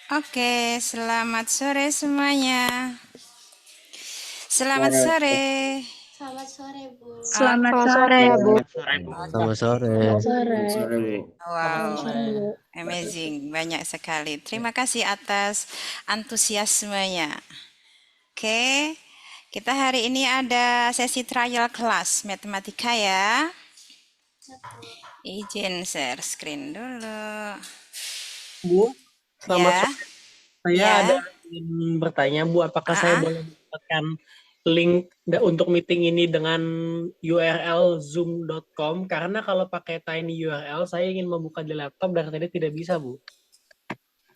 Oke, selamat sore semuanya. Selamat sore. Selamat sore, Bu. Selamat Selamat sore, sore, Bu. Selamat sore. Selamat sore, Bu. Wow, amazing, banyak sekali. Terima kasih atas antusiasmenya. Oke, kita hari ini ada sesi trial kelas matematika ya. Izin share screen dulu. Bu, selamat Ya, sore. Saya ya. ada ingin bertanya, Bu, apakah saya boleh mendapatkan link untuk meeting ini dengan URL zoom.com? Karena kalau pakai tiny URL, saya ingin membuka di laptop dan tadi tidak bisa, Bu.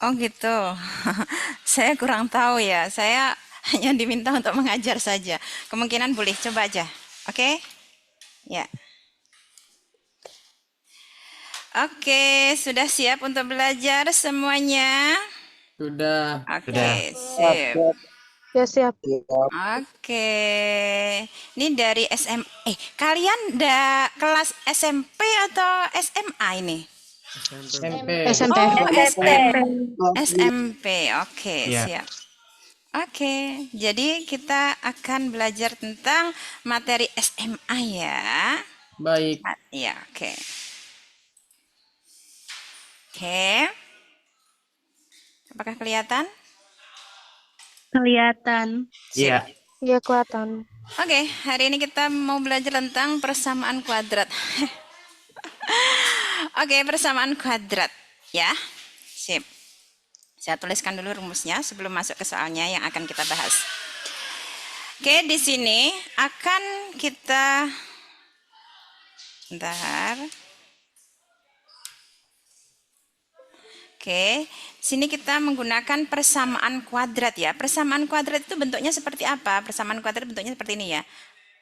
Oh gitu. Saya kurang tahu ya. Saya hanya diminta untuk mengajar saja. Kemungkinan boleh coba aja. Oke? Ya. Oke, sudah siap untuk belajar semuanya? Sudah. Oke, sip. Ya, siap. Oke. Ini dari kalian kelas SMP atau SMA ini? SMP. SMP. SMP. Oke, Ya. siap. Oke, jadi kita akan belajar tentang materi SMA ya. Baik. Ya, oke. Oke. Apakah kelihatan? Kelihatan. Iya. Iya, kelihatan. Oke, hari ini kita mau belajar tentang persamaan kuadrat. Oke, persamaan kuadrat ya. Sip. Saya tuliskan dulu rumusnya sebelum masuk ke soalnya yang akan kita bahas. Oke, di sini akan kita bentar. Oke, sini kita menggunakan persamaan kuadrat ya. Persamaan kuadrat itu bentuknya seperti apa? Persamaan kuadrat bentuknya seperti ini ya.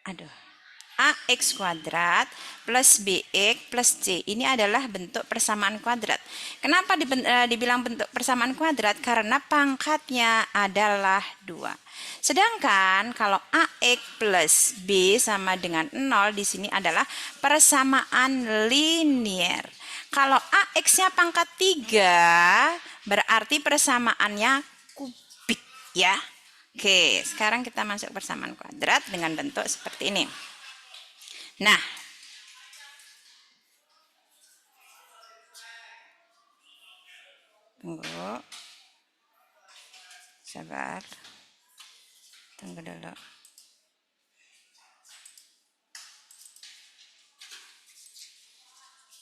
Aduh. AX kuadrat plus BX plus C. Ini adalah bentuk persamaan kuadrat. Kenapa dibilang bentuk persamaan kuadrat? Karena pangkatnya adalah 2. Sedangkan kalau AX plus B sama dengan 0 di sini adalah persamaan linier. Kalau AX-nya pangkat 3, berarti persamaannya kubik ya. Oke, sekarang kita masuk persamaan kuadrat dengan bentuk seperti ini. Nah, tunggu. Sabar. Tunggu dulu.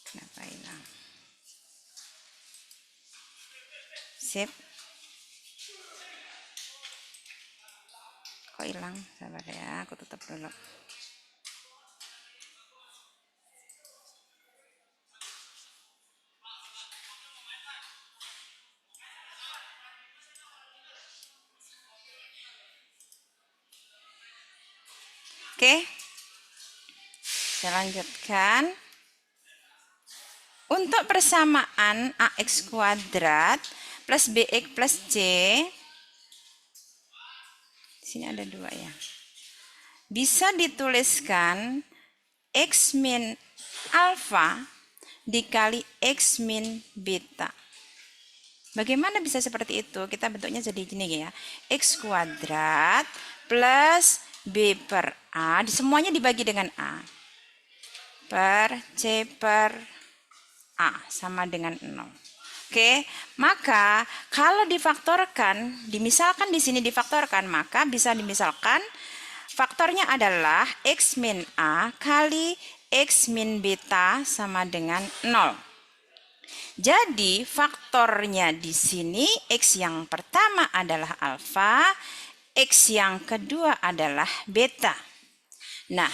Kenapa hilang? Sip. Kok hilang? Sabar ya, aku tutup dulu. Oke. Saya lanjutkan. Untuk persamaan AX kuadrat plus BX plus C, sini ada 2 ya. Bisa dituliskan X min alfa dikali X min beta. Bagaimana bisa seperti itu? Kita bentuknya jadi gini ya. X kuadrat plus B per A. Semuanya dibagi dengan A. Per C per A sama dengan 0. Oke, maka kalau difaktorkan, dimisalkan di sini difaktorkan, maka bisa dimisalkan faktornya adalah X min A kali X min beta sama dengan 0. Jadi faktornya di sini X yang pertama adalah alfa, X yang kedua adalah beta. Nah,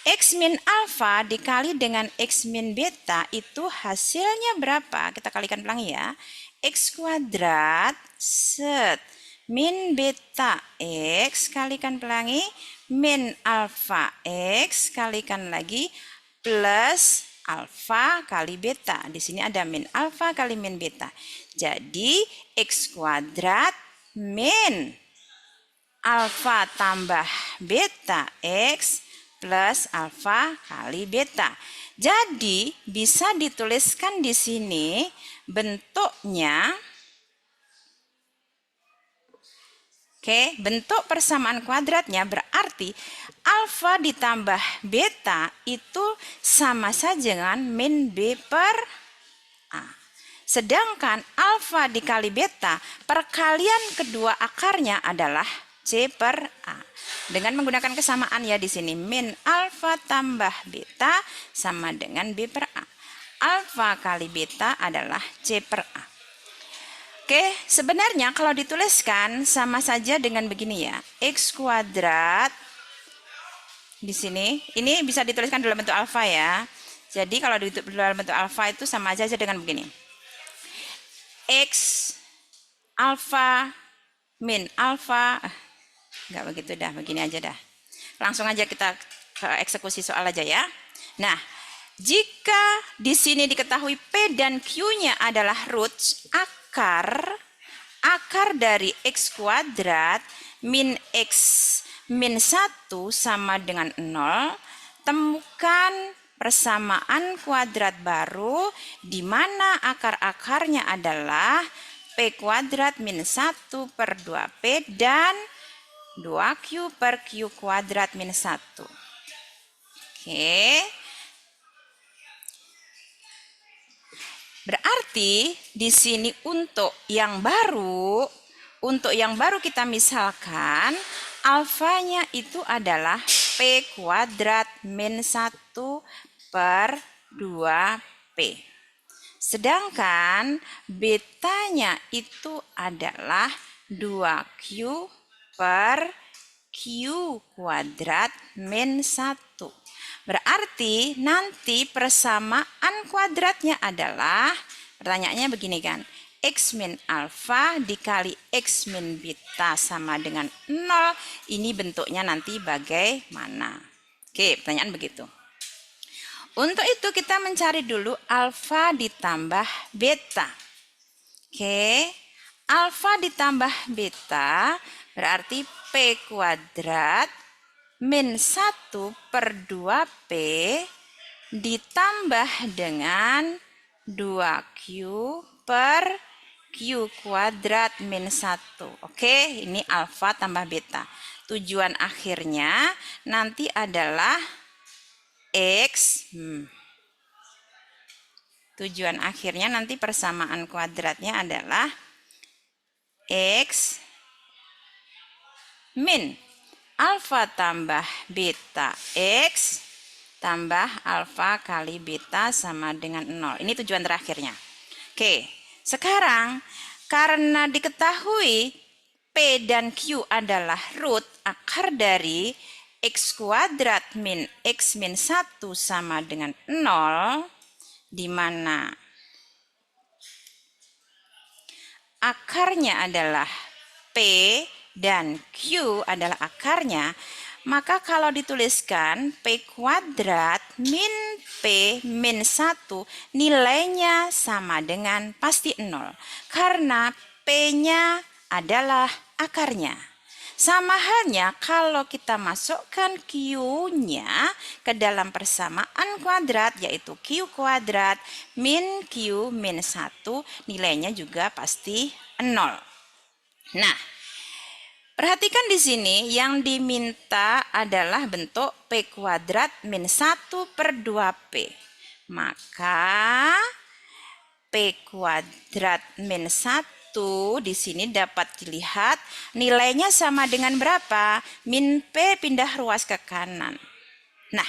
X min alfa dikali dengan X min beta itu hasilnya berapa? Kita kalikan pelangi ya. X kuadrat set min beta X kalikan pelangi min alfa X kalikan lagi plus alfa kali beta. Di sini ada min alfa kali min beta. Jadi X kuadrat min alfa tambah beta X plus alfa kali beta. Jadi bisa dituliskan di sini bentuknya Oke, bentuk persamaan kuadratnya berarti alfa ditambah beta itu sama saja dengan min B per A. Sedangkan alfa dikali beta, perkalian kedua akarnya adalah C per A. Dengan menggunakan kesamaan ya di sini, min alfa tambah beta sama dengan B per A. Alfa kali beta adalah C per A. Oke, sebenarnya kalau dituliskan sama saja dengan begini ya. X kuadrat di sini, ini bisa dituliskan dalam bentuk alfa ya. Jadi kalau dalam bentuk alfa itu sama aja dengan begini. X alfa min alfa, enggak begitu dah, begini aja dah. Langsung aja kita ke eksekusi soal aja ya. Nah, jika di sini diketahui P dan Q-nya adalah roots, akar dari X kuadrat min X min 1 sama dengan 0, temukan persamaan kuadrat baru di mana akar-akarnya adalah P kuadrat min 1 per 2P dan 2Q per Q kuadrat min 1. Oke. Berarti di sini untuk yang baru kita misalkan alfanya itu adalah P kuadrat min 1 per 2P. Sedangkan betanya itu adalah 2Q per Q kuadrat min 1. Berarti nanti persamaan kuadratnya adalah, pertanyaannya begini kan, X min alfa dikali X min beta sama dengan 0. Ini bentuknya nanti bagaimana? Oke, pertanyaan begitu. Untuk itu kita mencari dulu alfa ditambah beta. Oke, alfa ditambah beta berarti P kuadrat min 1 per 2P ditambah dengan 2Q per Q kuadrat min 1. Oke, ini alfa tambah beta. Tujuan akhirnya nanti adalah X. Tujuan akhirnya nanti persamaan kuadratnya adalah X min alfa tambah beta X tambah alfa kali beta sama dengan 0. Ini tujuan terakhirnya. Oke, sekarang karena diketahui P dan Q adalah root akar dari X kuadrat min X min 1 sama dengan 0, di mana akarnya adalah P dan Q adalah akarnya, maka kalau dituliskan P kuadrat min P min 1 nilainya sama dengan pasti 0 karena P-nya adalah akarnya. Sama halnya kalau kita masukkan Q-nya ke dalam persamaan kuadrat, yaitu Q kuadrat min Q min 1, nilainya juga pasti 0. Nah, perhatikan di sini yang diminta adalah bentuk P kuadrat min 1 per 2P. Maka P kuadrat min 1 di sini dapat dilihat nilainya sama dengan berapa? Min P pindah ruas ke kanan. Nah,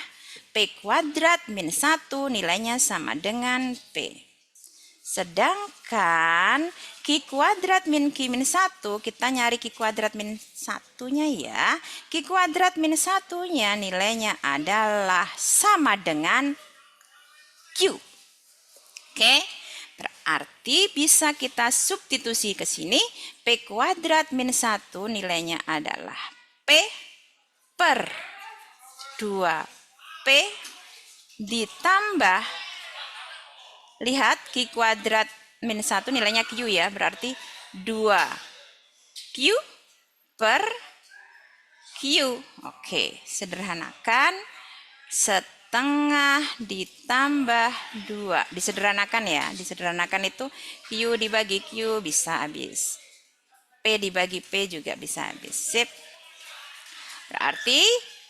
P kuadrat min 1 nilainya sama dengan P. Sedangkan Q kuadrat min Q min 1, kita nyari Q kuadrat min 1-nya ya. Q kuadrat min 1-nya nilainya adalah sama dengan Q. Oke, berarti bisa kita substitusi ke sini. P kuadrat min 1 nilainya adalah P per 2P ditambah, lihat Q kuadrat min 1 nilainya Q ya, berarti 2Q per Q. Oke, sederhanakan, setengah ditambah 2. Disederhanakan ya, disederhanakan itu Q dibagi Q bisa habis. P dibagi P juga bisa habis. Sip. Berarti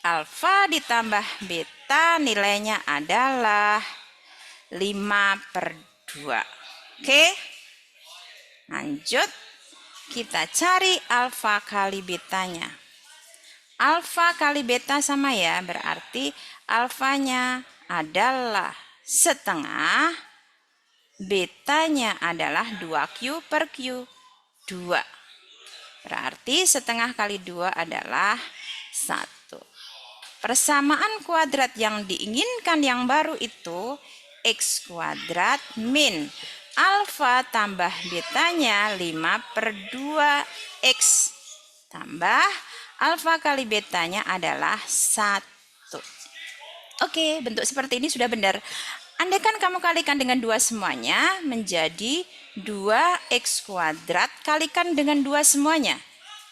alfa ditambah beta nilainya adalah 5/2. Oke. Lanjut. Kita cari alfa kali betanya. Alfa kali beta sama ya, berarti alfanya adalah setengah, betanya adalah 2Q per Q. 2. Berarti setengah kali 2 adalah 1. Persamaan kuadrat yang diinginkan yang baru itu X kuadrat min alfa tambah betanya 5/2X tambah alfa kali betanya adalah 1. Oke, bentuk seperti ini sudah benar. Andaikan kamu kalikan dengan 2 semuanya menjadi 2X kuadrat kalikan dengan 2 semuanya.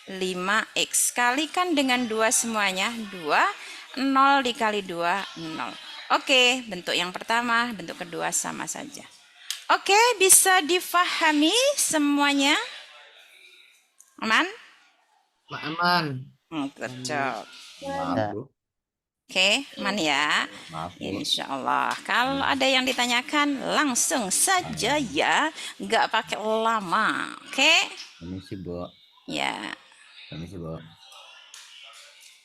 5X kalikan dengan 2 semuanya 2, 0 dikali 2, 0. Oke, bentuk yang pertama, bentuk kedua sama saja. Oke, bisa difahami semuanya? Aman? Aman. Good job. Maaf, Bu. Oke, aman ya? Maaf, Bu. Insya Allah. Kalau ada yang ditanyakan, langsung saja ya. Nggak pakai lama. Oke? Permisi, Bu. Ya. Permisi, Bu.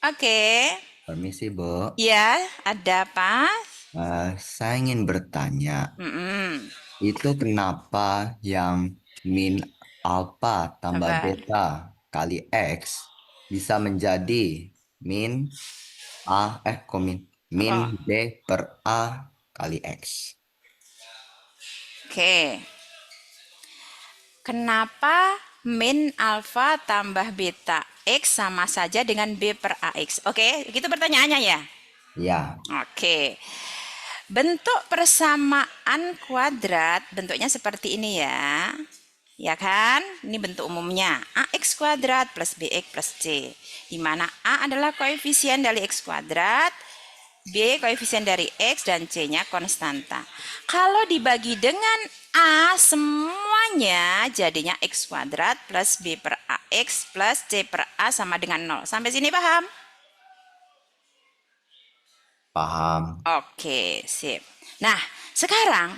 Oke. Permisi, Bu. Ya, ada apa? Saya ingin bertanya, Mm-mm. itu kenapa yang min alpha tambah Sabar. beta kali X bisa menjadi min B per A kali X? Oke. Kenapa min alfa tambah beta X sama saja dengan B per AX? Oke, gitu pertanyaannya ya? Ya, Oke. Bentuk persamaan kuadrat bentuknya seperti ini ya. Ya kan? Ini bentuk umumnya. AX kuadrat plus BX plus C. Di mana A adalah koefisien dari X kuadrat, B koefisien dari X, dan C-nya konstanta. Kalau dibagi dengan A semuanya jadinya X kuadrat plus B per AX plus C per A sama dengan 0. Sampai sini paham? paham. Oke, sip. Nah, sekarang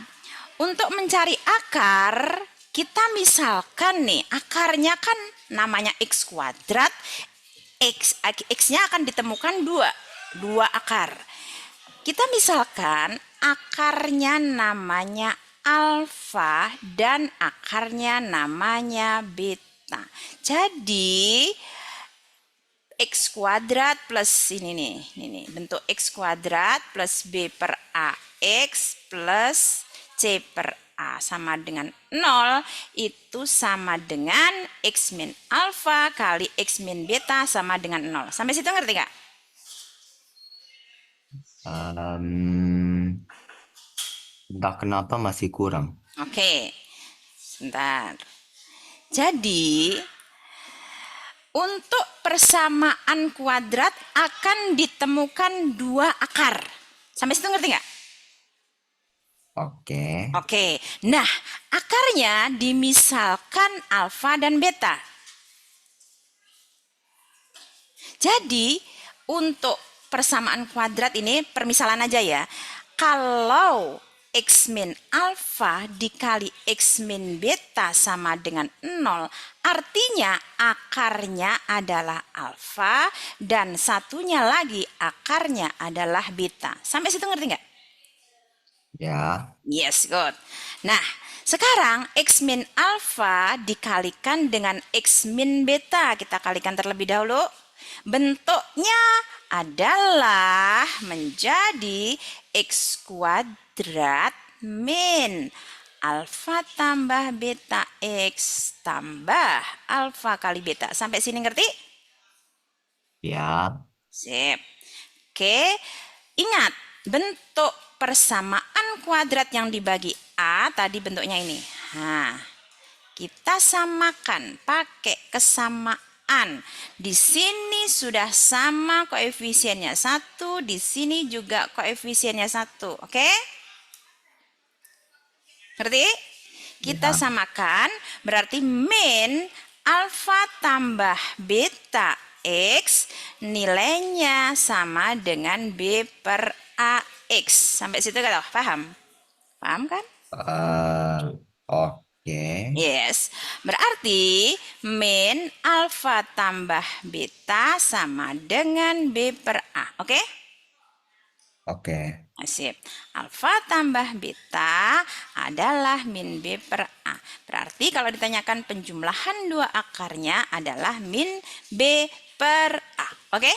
untuk mencari akar, kita misalkan nih, akarnya kan namanya X kuadrat, X-nya akan ditemukan dua akar. Kita misalkan akarnya namanya alfa dan akarnya namanya beta. Jadi X kuadrat plus ini nih bentuk X kuadrat plus B per AX plus C per A sama dengan 0 itu sama dengan X min alfa kali X min beta sama dengan 0. Sampai situ ngerti nggak? Entah kenapa masih kurang. Oke, sebentar. Jadi untuk persamaan kuadrat akan ditemukan 2 akar. Sampai situ ngerti nggak? Oke. Oke, nah akarnya dimisalkan alfa dan beta. Jadi untuk persamaan kuadrat ini permisalan aja ya. Kalau X min alfa dikali X min beta sama dengan 0, artinya akarnya adalah alfa dan satunya lagi akarnya adalah beta. Sampai situ ngerti nggak? Ya. Yes, good. Nah, sekarang X min alfa dikalikan dengan X min beta. Kita kalikan terlebih dahulu. Bentuknya adalah menjadi X kuadrat min alfa tambah beta X tambah alfa kali beta. Sampai sini ngerti? Ya. Sip. Oke, ingat bentuk persamaan kuadrat yang dibagi A tadi bentuknya ini. Nah, kita samakan pakai kesamaan. Di sini sudah sama koefisiennya 1, di sini juga koefisiennya 1. Oke? Ngerti? Kita Ya. samakan berarti min alfa tambah beta X nilainya sama dengan B per AX. Sampai situ kan? Paham? Paham kan? Oke. Yes. Berarti min alfa tambah beta sama dengan B per A. Oke? Oke. Sip. Alfa tambah beta adalah min B per A. Berarti kalau ditanyakan penjumlahan dua akarnya adalah min B per A. Oke?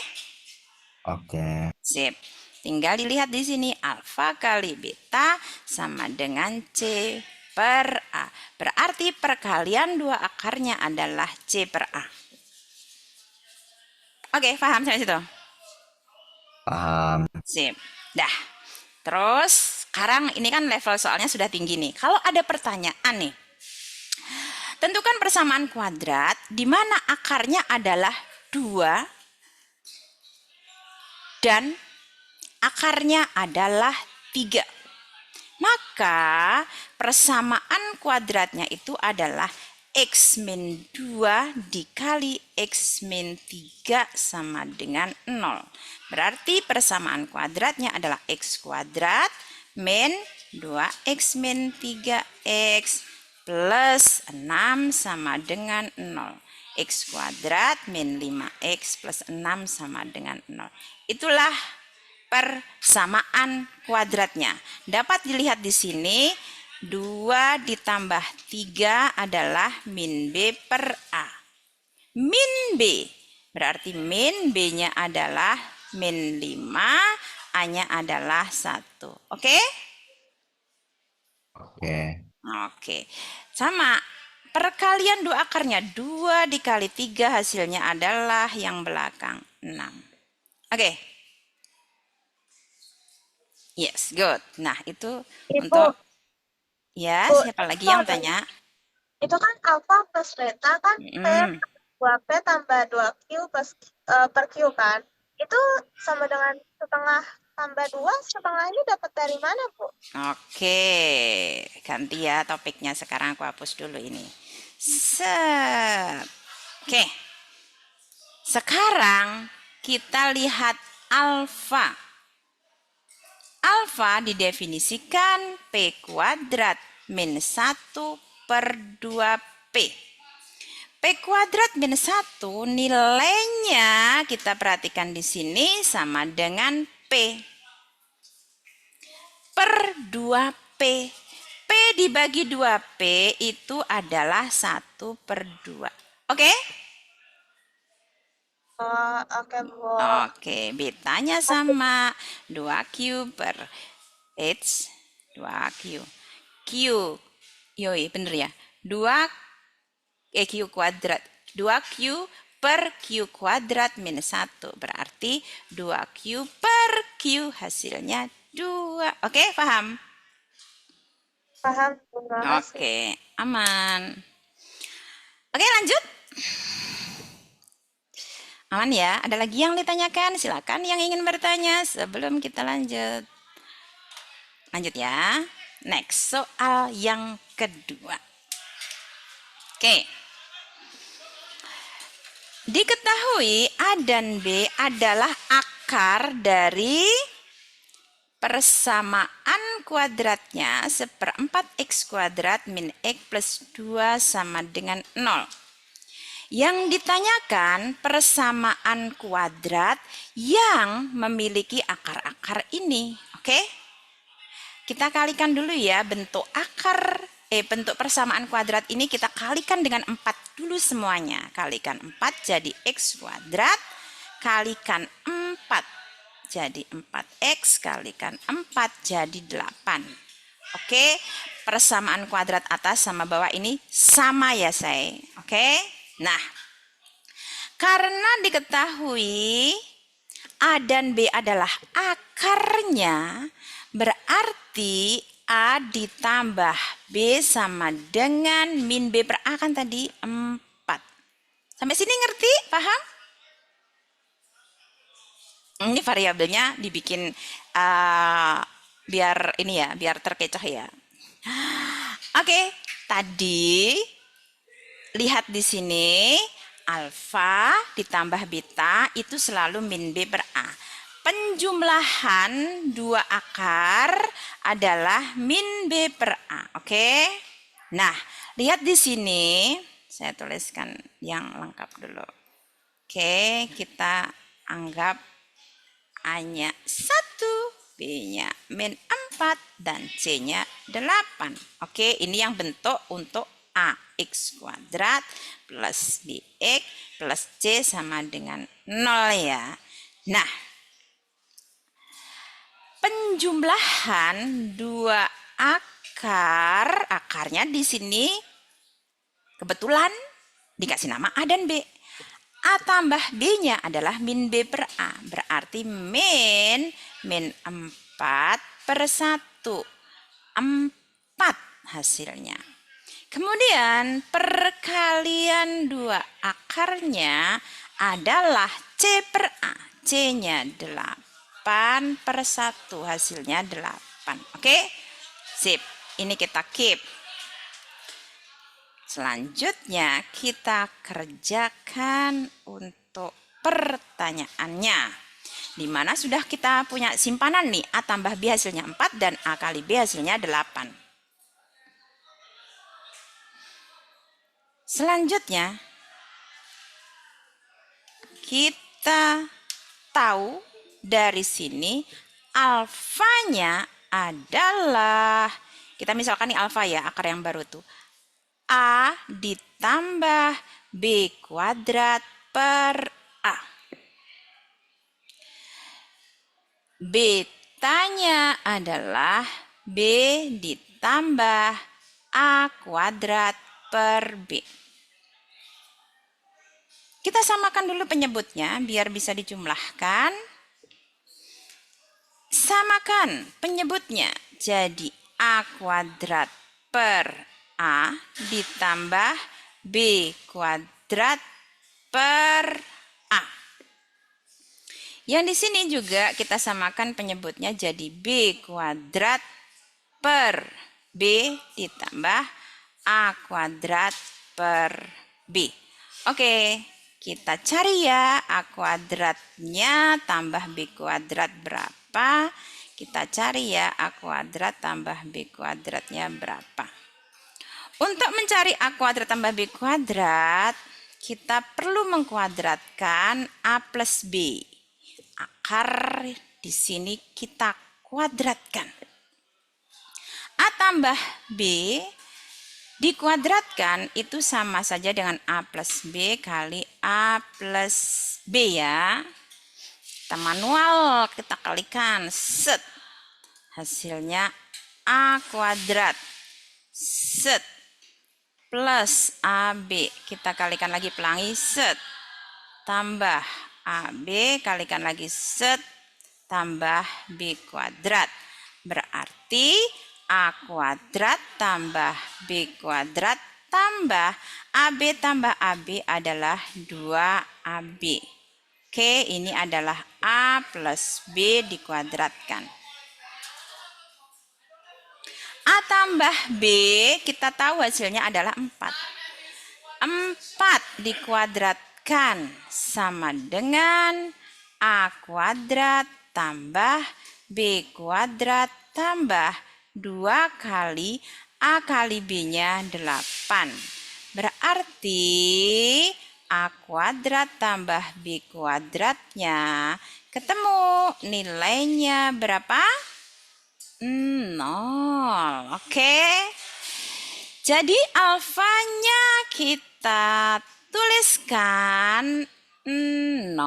Oke. Sip. Tinggal dilihat di sini alfa kali beta sama dengan C per A. Berarti perkalian dua akarnya adalah C per A. Oke, paham sampai situ? Paham. Sip. Dah. Terus sekarang ini kan level soalnya sudah tinggi nih. Kalau ada pertanyaan nih. Tentukan persamaan kuadrat di mana akarnya adalah 2 dan akarnya adalah 3. Maka persamaan kuadratnya itu adalah X min 2 dikali X min 3 sama dengan 0. Berarti persamaan kuadratnya adalah X kuadrat min 2X min 3X plus 6 sama dengan 0. X kuadrat min 5X plus 6 sama dengan 0. Itulah persamaan kuadratnya. Dapat dilihat di sini 2 ditambah 3 adalah min B per A. Min B berarti min B-nya adalah min 5, A-nya adalah 1. Oke? Oke. Oke. Sama perkalian dua akarnya 2 dikali 3 hasilnya adalah yang belakang 6. Oke. Yes, good. Nah, itu Ibu, untuk ya, Bu, siapa lagi itu yang ada- tanya? itu kan alfa plus beta kan P Mm, 2P tambah 2Q plus per Q kan. Itu sama dengan setengah tambah 2, setengah ini dapat dari mana, Bu? Oke, ganti ya topiknya sekarang aku hapus dulu ini. Set. Oke. Sekarang kita lihat alfa. Alfa didefinisikan P kuadrat min 1 per 2P. P kuadrat min 1 nilainya kita perhatikan di sini sama dengan P per 2P. P dibagi 2P itu adalah 1 per 2. Oke? Oh, oke, Bu. Oke, betanya sama 2Q per H 2Q. Q, yoi bener ya. 2Q kuadrat. 2Q per Q kuadrat minus 1. Berarti 2Q per Q hasilnya 2. Oke, paham? Paham, terima kasih. Oke, aman. Oke, lanjut. Aman ya? Ada lagi yang ditanyakan? Silakan yang ingin bertanya sebelum kita lanjut. Lanjut ya. Next, soal yang kedua. Oke. Diketahui A dan B adalah akar dari persamaan kuadratnya seperempat X kuadrat min X plus 2 sama dengan 0. Yang ditanyakan persamaan kuadrat yang memiliki akar-akar ini. Oke? Kita kalikan dulu ya bentuk bentuk persamaan kuadrat ini kita kalikan dengan 4 dulu semuanya. Kalikan 4 jadi X kuadrat, kalikan 4 jadi 4X, kalikan 4 jadi 8. Oke, persamaan kuadrat atas sama bawah ini sama ya saya. Oke, nah karena diketahui A dan B adalah akarnya, berarti A ditambah B sama dengan min B per A kan tadi 4. Sampai sini ngerti? Paham? Ini variabelnya dibikin biar ini ya, biar terkecoh ya. Oke, tadi lihat di sini, alfa ditambah beta itu selalu min B per A. Penjumlahan dua akar adalah min B per A. Oke? Nah, lihat di sini, saya tuliskan yang lengkap dulu. Oke, kita anggap A-nya 1, B-nya min 4, dan C-nya 8. Oke, ini yang bentuk untuk A, X kuadrat plus BX plus C sama dengan 0 ya. Nah, penjumlahan dua akarnya di sini kebetulan dikasih nama A dan B. A tambah B-nya adalah min B per A. Berarti min 4 per 1. 4 hasilnya. Kemudian perkalian dua akarnya adalah C per A. C-nya 8 per 1. Hasilnya 8. Oke? Sip. Ini kita keep. Selanjutnya kita kerjakan untuk pertanyaannya. Di mana sudah kita punya simpanan nih, A tambah B hasilnya 4 dan A kali B hasilnya 8. Selanjutnya kita tahu dari sini alfanya adalah, kita misalkan nih alfa ya, akar yang baru tuh. A ditambah B kuadrat per A. Betanya adalah B ditambah A kuadrat per B. Kita samakan dulu penyebutnya biar bisa dijumlahkan. Samakan penyebutnya jadi A kuadrat per A ditambah B kuadrat per A. Yang di sini juga kita samakan penyebutnya jadi B kuadrat per B ditambah A kuadrat per B. Oke, kita cari ya A kuadratnya tambah B kuadrat berapa. Kita cari ya A kuadrat tambah B kuadratnya berapa. Untuk mencari A kuadrat tambah B kuadrat, kita perlu mengkuadratkan A plus B. Akar di sini kita kuadratkan. A tambah B dikuadratkan itu sama saja dengan A plus B kali A plus B ya. Kita manual, kita kalikan. Set. Hasilnya A kuadrat. Set. Plus AB, kita kalikan lagi pelangi, set, tambah AB, kalikan lagi, set, tambah B kuadrat. Berarti A kuadrat tambah B kuadrat tambah AB adalah 2AB. Oke, ini adalah A plus B dikuadratkan. A tambah B, kita tahu hasilnya adalah 4. 4 dikuadratkan sama dengan A kuadrat tambah B kuadrat tambah 2 kali A kali B-nya 8. Berarti A kuadrat tambah B kuadratnya ketemu nilainya berapa? 0. Oke. Jadi alfanya kita tuliskan 0.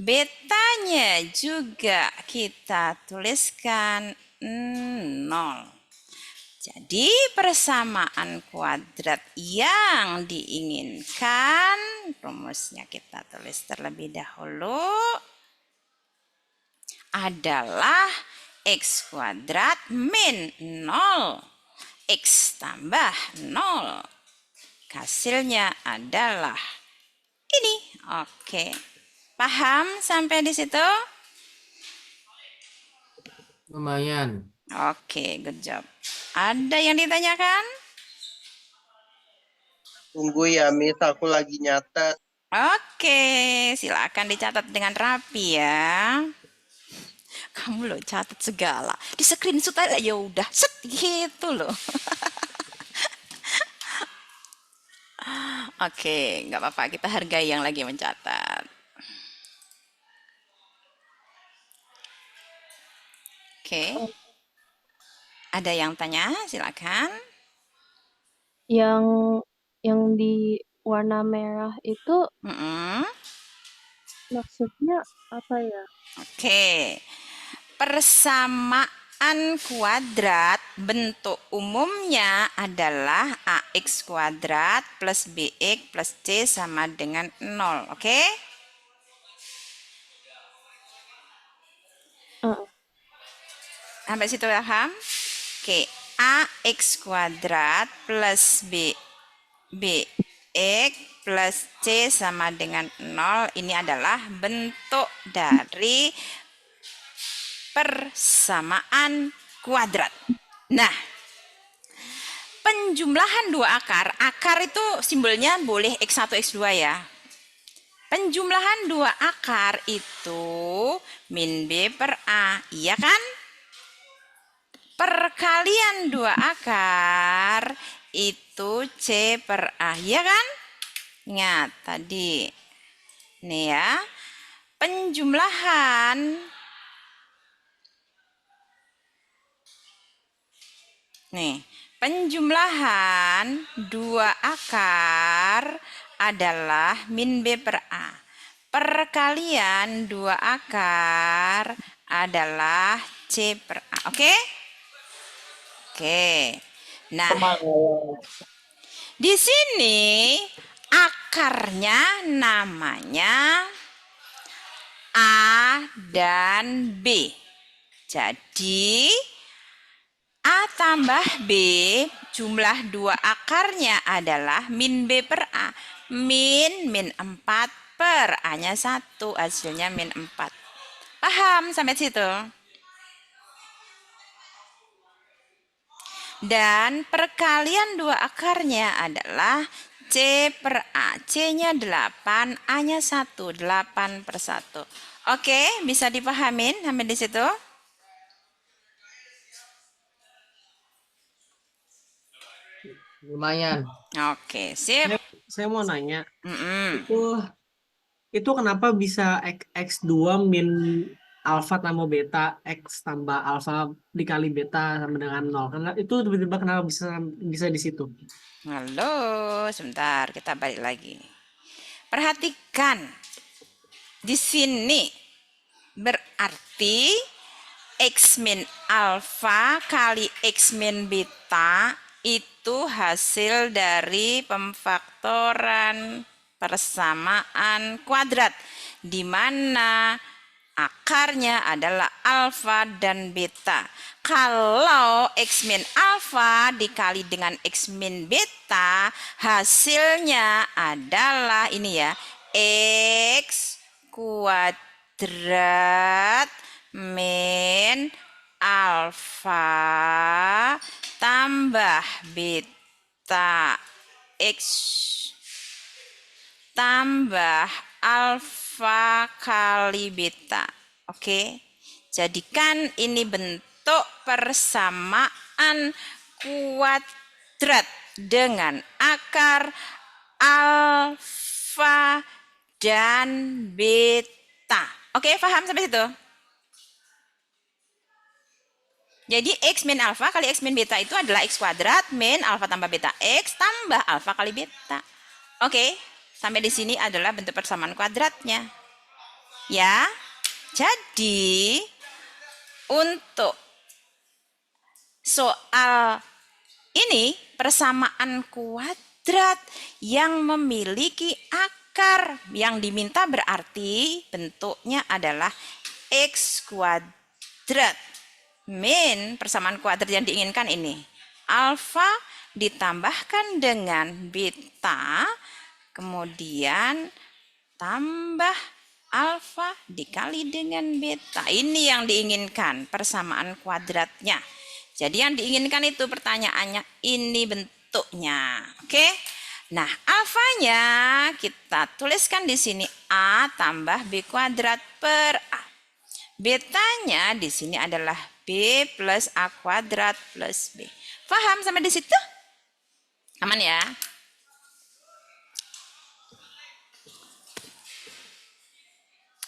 Betanya juga kita tuliskan 0. Jadi persamaan kuadrat yang diinginkan, rumusnya kita tulis terlebih dahulu, adalah X kuadrat min 0. X tambah 0. Hasilnya adalah ini. Oke. Paham sampai di situ? Lumayan. Oke, good job. Ada yang ditanyakan? Tunggu ya, Miss, aku lagi nyatet. Oke, silakan dicatat dengan rapi ya. Kamu loh catat segala. Di screenshot aja ya udah, set gitu loh. Oke, nggak apa-apa, kita hargai yang lagi mencatat. Oke. Ada yang tanya? Silakan. Yang di warna merah itu Mm-mm. maksudnya apa ya? Oke. Persamaan kuadrat bentuk umumnya adalah ax kuadrat plus bx plus c sama dengan 0. Oke? Sampai situ paham? Oke. Ax kuadrat plus bx plus c sama dengan 0. Ini adalah bentuk dari persamaan kuadrat. Nah, penjumlahan dua akar itu simbolnya boleh x1, x2 ya. Penjumlahan dua akar itu min b per a, iya kan? Perkalian dua akar itu c per a, iya kan? Ingat tadi. Nih ya, penjumlahan dua akar adalah min b per a. Perkalian dua akar adalah c per a. Oke? Oke. Nah, di sini akarnya namanya A dan B. Jadi A tambah B, jumlah dua akarnya adalah min B per A. Min 4 per A-nya 1, hasilnya min 4. Paham sampai situ? Dan perkalian dua akarnya adalah C per A. C-nya 8, A-nya 1, 8 per 1. Oke, bisa dipahamin sampai di situ? Lumayan. Oke, sip. Saya mau nanya, Mm-mm. itu kenapa bisa X2 min alfa tambah beta, X tambah alfa dikali beta sama dengan 0? Karena itu tiba-tiba kenapa bisa di situ? Halo, sebentar kita balik lagi. Perhatikan, di sini berarti X min alfa kali X min beta itu hasil dari pemfaktoran persamaan kuadrat, di mana akarnya adalah alfa dan beta. Kalau X min alfa dikali dengan X min beta, hasilnya adalah ini ya, X kuadrat min alfa tambah beta X tambah alfa kali beta. Oke, jadikan ini bentuk persamaan kuadrat dengan akar alfa dan beta. Oke, paham sampai situ? Jadi X min alfa kali X min beta itu adalah X kuadrat min alfa tambah beta X tambah alfa kali beta. Oke, sampai di sini adalah bentuk persamaan kuadratnya. Ya, jadi untuk soal ini persamaan kuadrat yang memiliki akar yang diminta berarti bentuknya adalah X kuadrat min persamaan kuadrat yang diinginkan ini. Alfa ditambahkan dengan beta, kemudian tambah alfa dikali dengan beta. Ini yang diinginkan persamaan kuadratnya. Jadi yang diinginkan itu pertanyaannya ini bentuknya. Oke. Nah, alfanya kita tuliskan di sini A tambah B kuadrat per A. Betanya di sini adalah B plus A kuadrat plus B. Paham sampai di situ? Aman ya?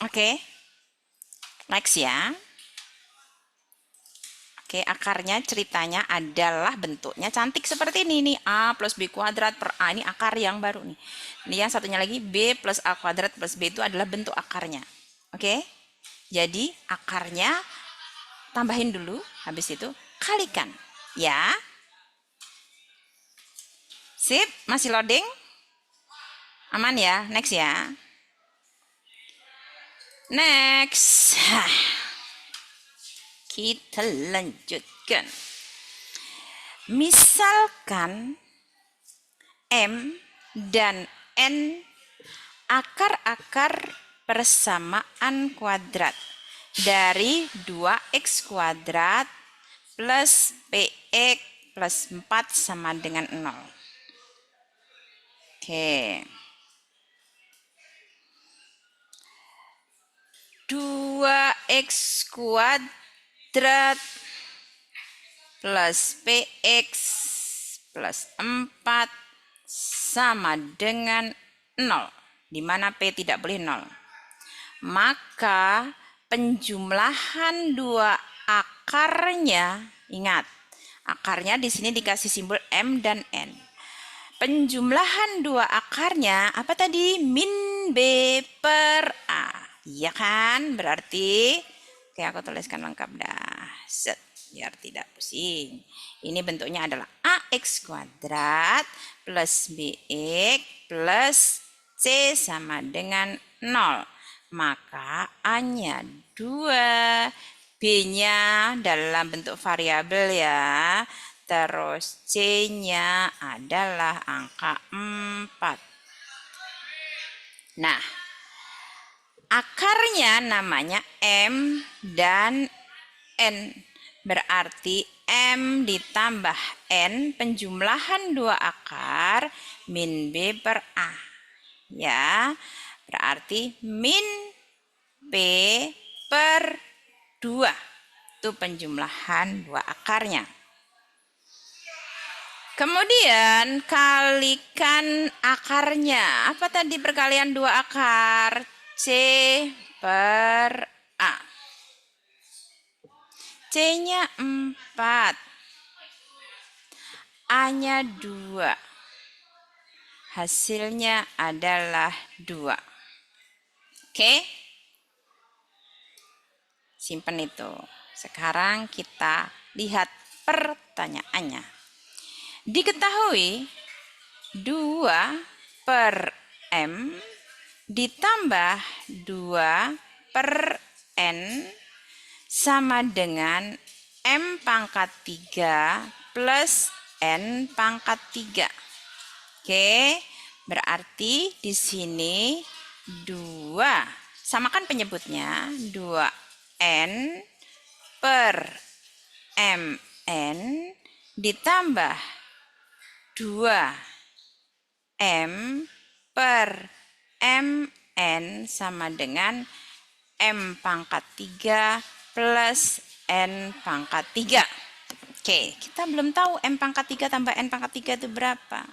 Oke. Next ya. Oke, akarnya ceritanya adalah bentuknya cantik seperti ini nih. A plus B kuadrat per A. Ini akar yang baru nih. Ini yang satunya lagi B plus A kuadrat plus B itu adalah bentuk akarnya. Oke. Jadi akarnya tambahin dulu. Habis itu kalikan. Ya. Sip. Masih loading? Aman ya? Next ya. Next. Kita lanjutkan. Misalkan M dan N akar-akar persamaan kuadrat dari 2x kuadrat plus px plus 4 sama dengan 0. Oke. 2x kuadrat plus px plus 4 sama dengan 0, di mana p tidak boleh 0. Maka penjumlahan dua akarnya, ingat, akarnya di sini dikasih simbol M dan N. Penjumlahan dua akarnya apa tadi? Min B per A. Iya kan? Berarti, oke aku tuliskan lengkap dah. Set, biar tidak pusing. Ini bentuknya adalah AX kuadrat plus BX plus C sama dengan 0. Maka A-nya 2, B-nya dalam bentuk variabel ya. Terus C-nya adalah angka 4. Nah, akarnya namanya M dan N. Berarti M ditambah N penjumlahan dua akar min B per A. Ya, berarti min P per 2. Itu penjumlahan dua akarnya. Kemudian kalikan akarnya. Apa tadi perkalian dua akar? C per A. C-nya 4. A-nya 2. Hasilnya adalah 2. Oke? Simpen itu. Sekarang kita lihat pertanyaannya. Diketahui 2 per M ditambah 2 per N sama dengan M pangkat 3 plus N pangkat 3. Oke, berarti di sini 2, samakan penyebutnya, 2N per MN ditambah 2M per MN sama dengan M pangkat 3 plus N pangkat 3. Oke, kita belum tahu M pangkat 3 tambah N pangkat 3 itu berapa.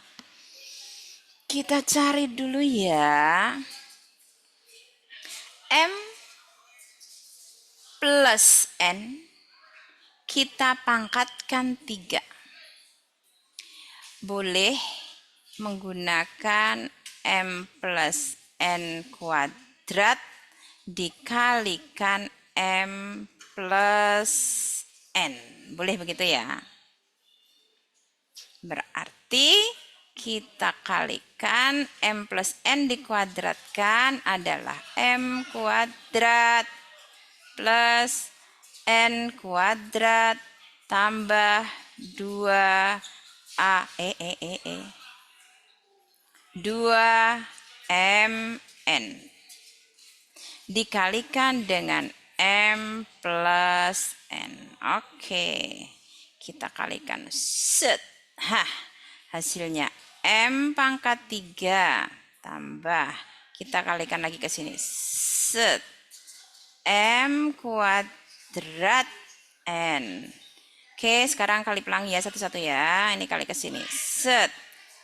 Kita cari dulu ya. M plus N kita pangkatkan 3. Boleh menggunakan M plus N kuadrat dikalikan M plus N. Boleh begitu ya? Berarti kita kalikan M plus N dikuadratkan adalah M kuadrat plus N kuadrat tambah 2MN dikalikan dengan M plus N. Oke, kita kalikan set. Hasilnya M pangkat 3 tambah, kita kalikan lagi ke sini, set, M kuadrat N. Oke, sekarang kali pelangi ya, satu-satu ya. Ini kali ke sini, set,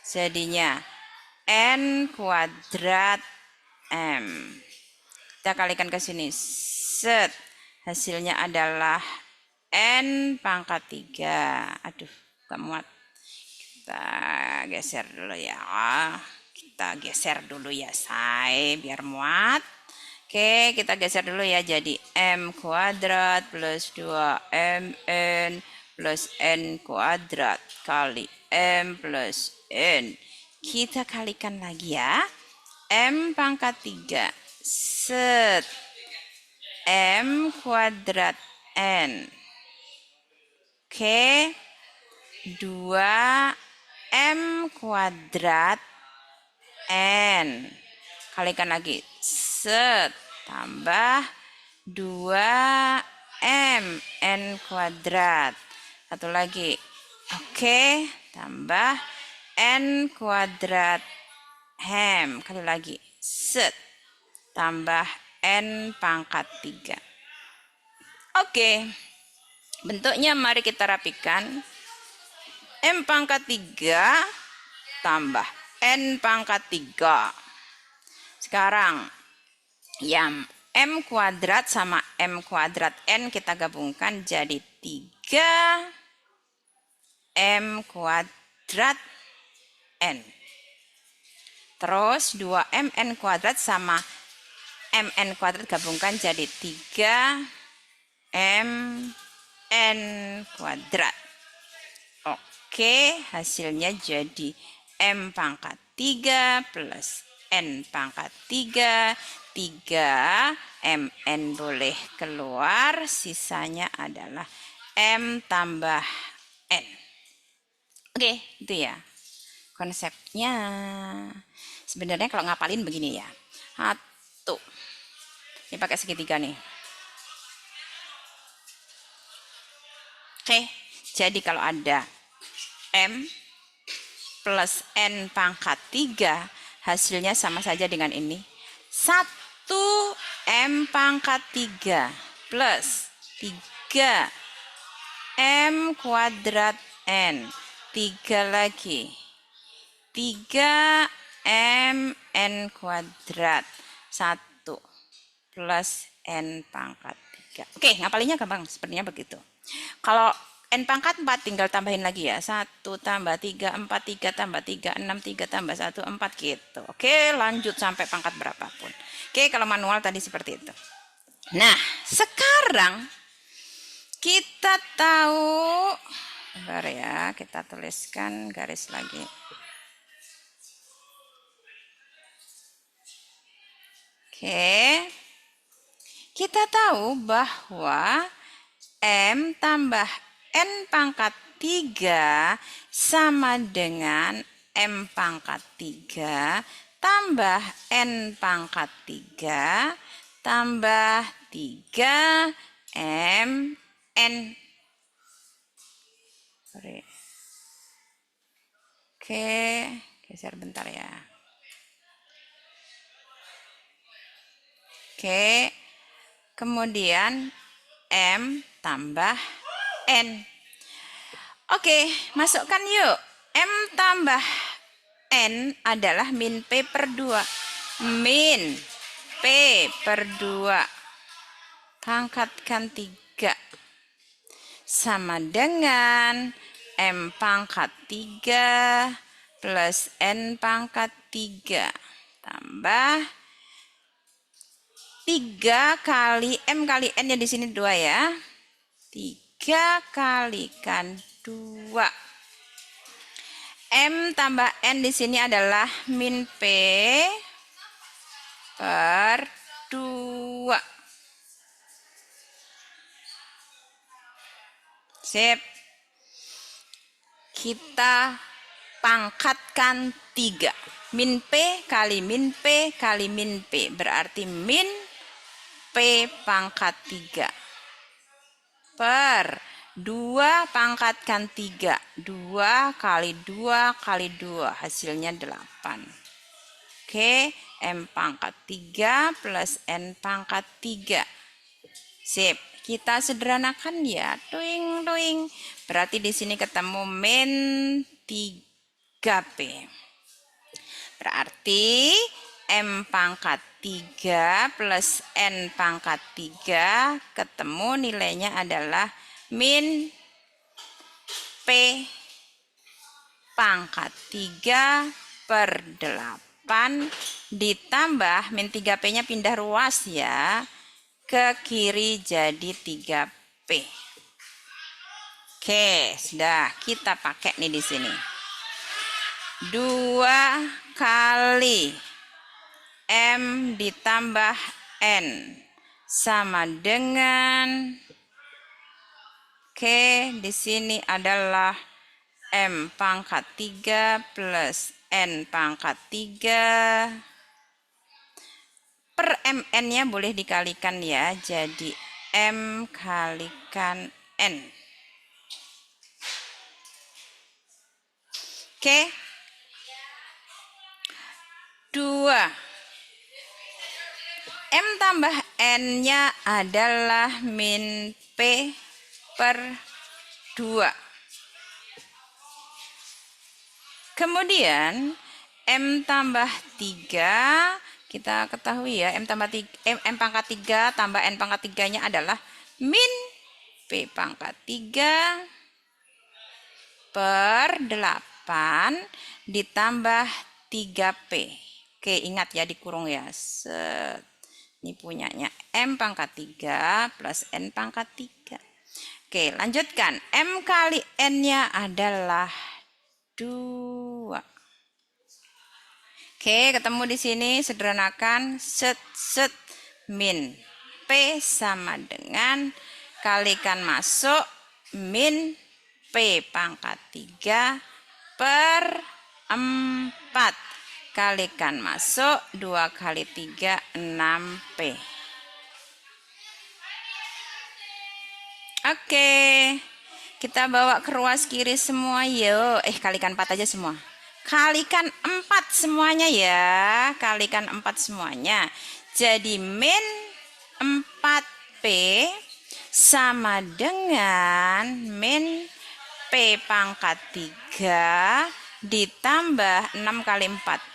jadinya N kuadrat M. Kita kalikan ke sini, set, hasilnya adalah N pangkat 3. Aduh, gak muat. Kita geser dulu ya. Kita geser dulu ya, say, biar muat. Oke, kita geser dulu ya. Jadi M kuadrat plus 2MN plus N kuadrat kali M plus N. Kita kalikan lagi ya. M pangkat 3. Set. M kuadrat N. Oke. 2M kuadrat N. Kalikan lagi. Set. Tambah 2M N kuadrat. Satu lagi. Oke. Tambah N kuadrat M. Kali lagi. Set. Tambah N pangkat 3. Oke. Bentuknya mari kita rapikan. M pangkat 3 tambah N pangkat 3. Sekarang yang M kuadrat sama M kuadrat N kita gabungkan jadi 3M kuadrat N. Terus 2MN kuadrat sama MN kuadrat gabungkan jadi 3MN kuadrat. Oke, hasilnya jadi M pangkat 3 plus N pangkat 3. 3MN boleh keluar, sisanya adalah M tambah N. Oke, itu ya konsepnya. Sebenarnya kalau ngapalin begini ya. 1. Ini pakai segitiga nih. Oke, jadi kalau ada M plus N pangkat 3, hasilnya sama saja dengan ini. 1M pangkat 3 plus 3M kuadrat N. 3 lagi. 3MN kuadrat. 1 plus N pangkat 3. Oke, ngapalinnya gampang. Sepertinya begitu. Kalau N pangkat 4 tinggal tambahin lagi ya. 1 tambah 3, 4, 3 tambah 3, 6, 3 tambah 1, 4 gitu. Oke, lanjut sampai pangkat berapapun. Oke, kalau manual tadi seperti itu. Nah, sekarang kita tahu. Bentar ya, kita tuliskan garis lagi. Oke. Kita tahu bahwa M tambah N pangkat 3 sama dengan M pangkat 3 tambah N pangkat 3 tambah 3 MN. Sorry. Oke, geser bentar ya. Oke, kemudian M tambah N. Oke, masukkan yuk. M tambah N adalah min P per 2. Min P per 2. Pangkatkan 3. Sama dengan M pangkat 3 plus N pangkat 3. Tambah 3 kali M kali N ya, di sini 2 ya. 3 kalikan 2. M tambah N di sini adalah min P per 2. Sip. Kita pangkatkan 3. Min P kali min P kali min P berarti min P pangkat 3 per 2 pangkatkan 3. 2 kali 2 kali 2. Hasilnya 8. Oke, M pangkat 3 plus N pangkat 3. Sip. Kita sederhanakan ya. Doing, doing. Berarti di sini ketemu min 3P. Berarti M pangkat 3 plus N pangkat 3 ketemu nilainya adalah min P pangkat 3 per 8 ditambah min 3P-nya pindah ruas ya. Ke kiri jadi 3P. Oke, sudah kita pakai nih di sini. 2 kali M ditambah N sama dengan, oke, di sini adalah M pangkat 3 plus N pangkat 3 per MN-nya boleh dikalikan ya, jadi M kalikan N. Oke. 2. M tambah N-nya adalah min P per 2. Kemudian M tambah 3, kita ketahui ya, M pangkat 3 tambah N pangkat 3-nya adalah min P pangkat 3 per 8 ditambah 3P. Oke, ingat ya dikurung ya. Set. Ini punyanya M pangkat 3 plus N pangkat 3. Oke, lanjutkan. M kali N-nya adalah 2. Oke, ketemu di sini, sederhanakan, set min P sama dengan kalikan masuk min P pangkat 3 per 4 kalikan masuk 2 kali 3 6P. Oke, kita bawa ke ruas kiri semua yuk. Kalikan 4 aja semua. Kalikan 4 semuanya ya. Kalikan 4 semuanya. Jadi min 4P sama dengan min P pangkat 3 ditambah 6 kali 4.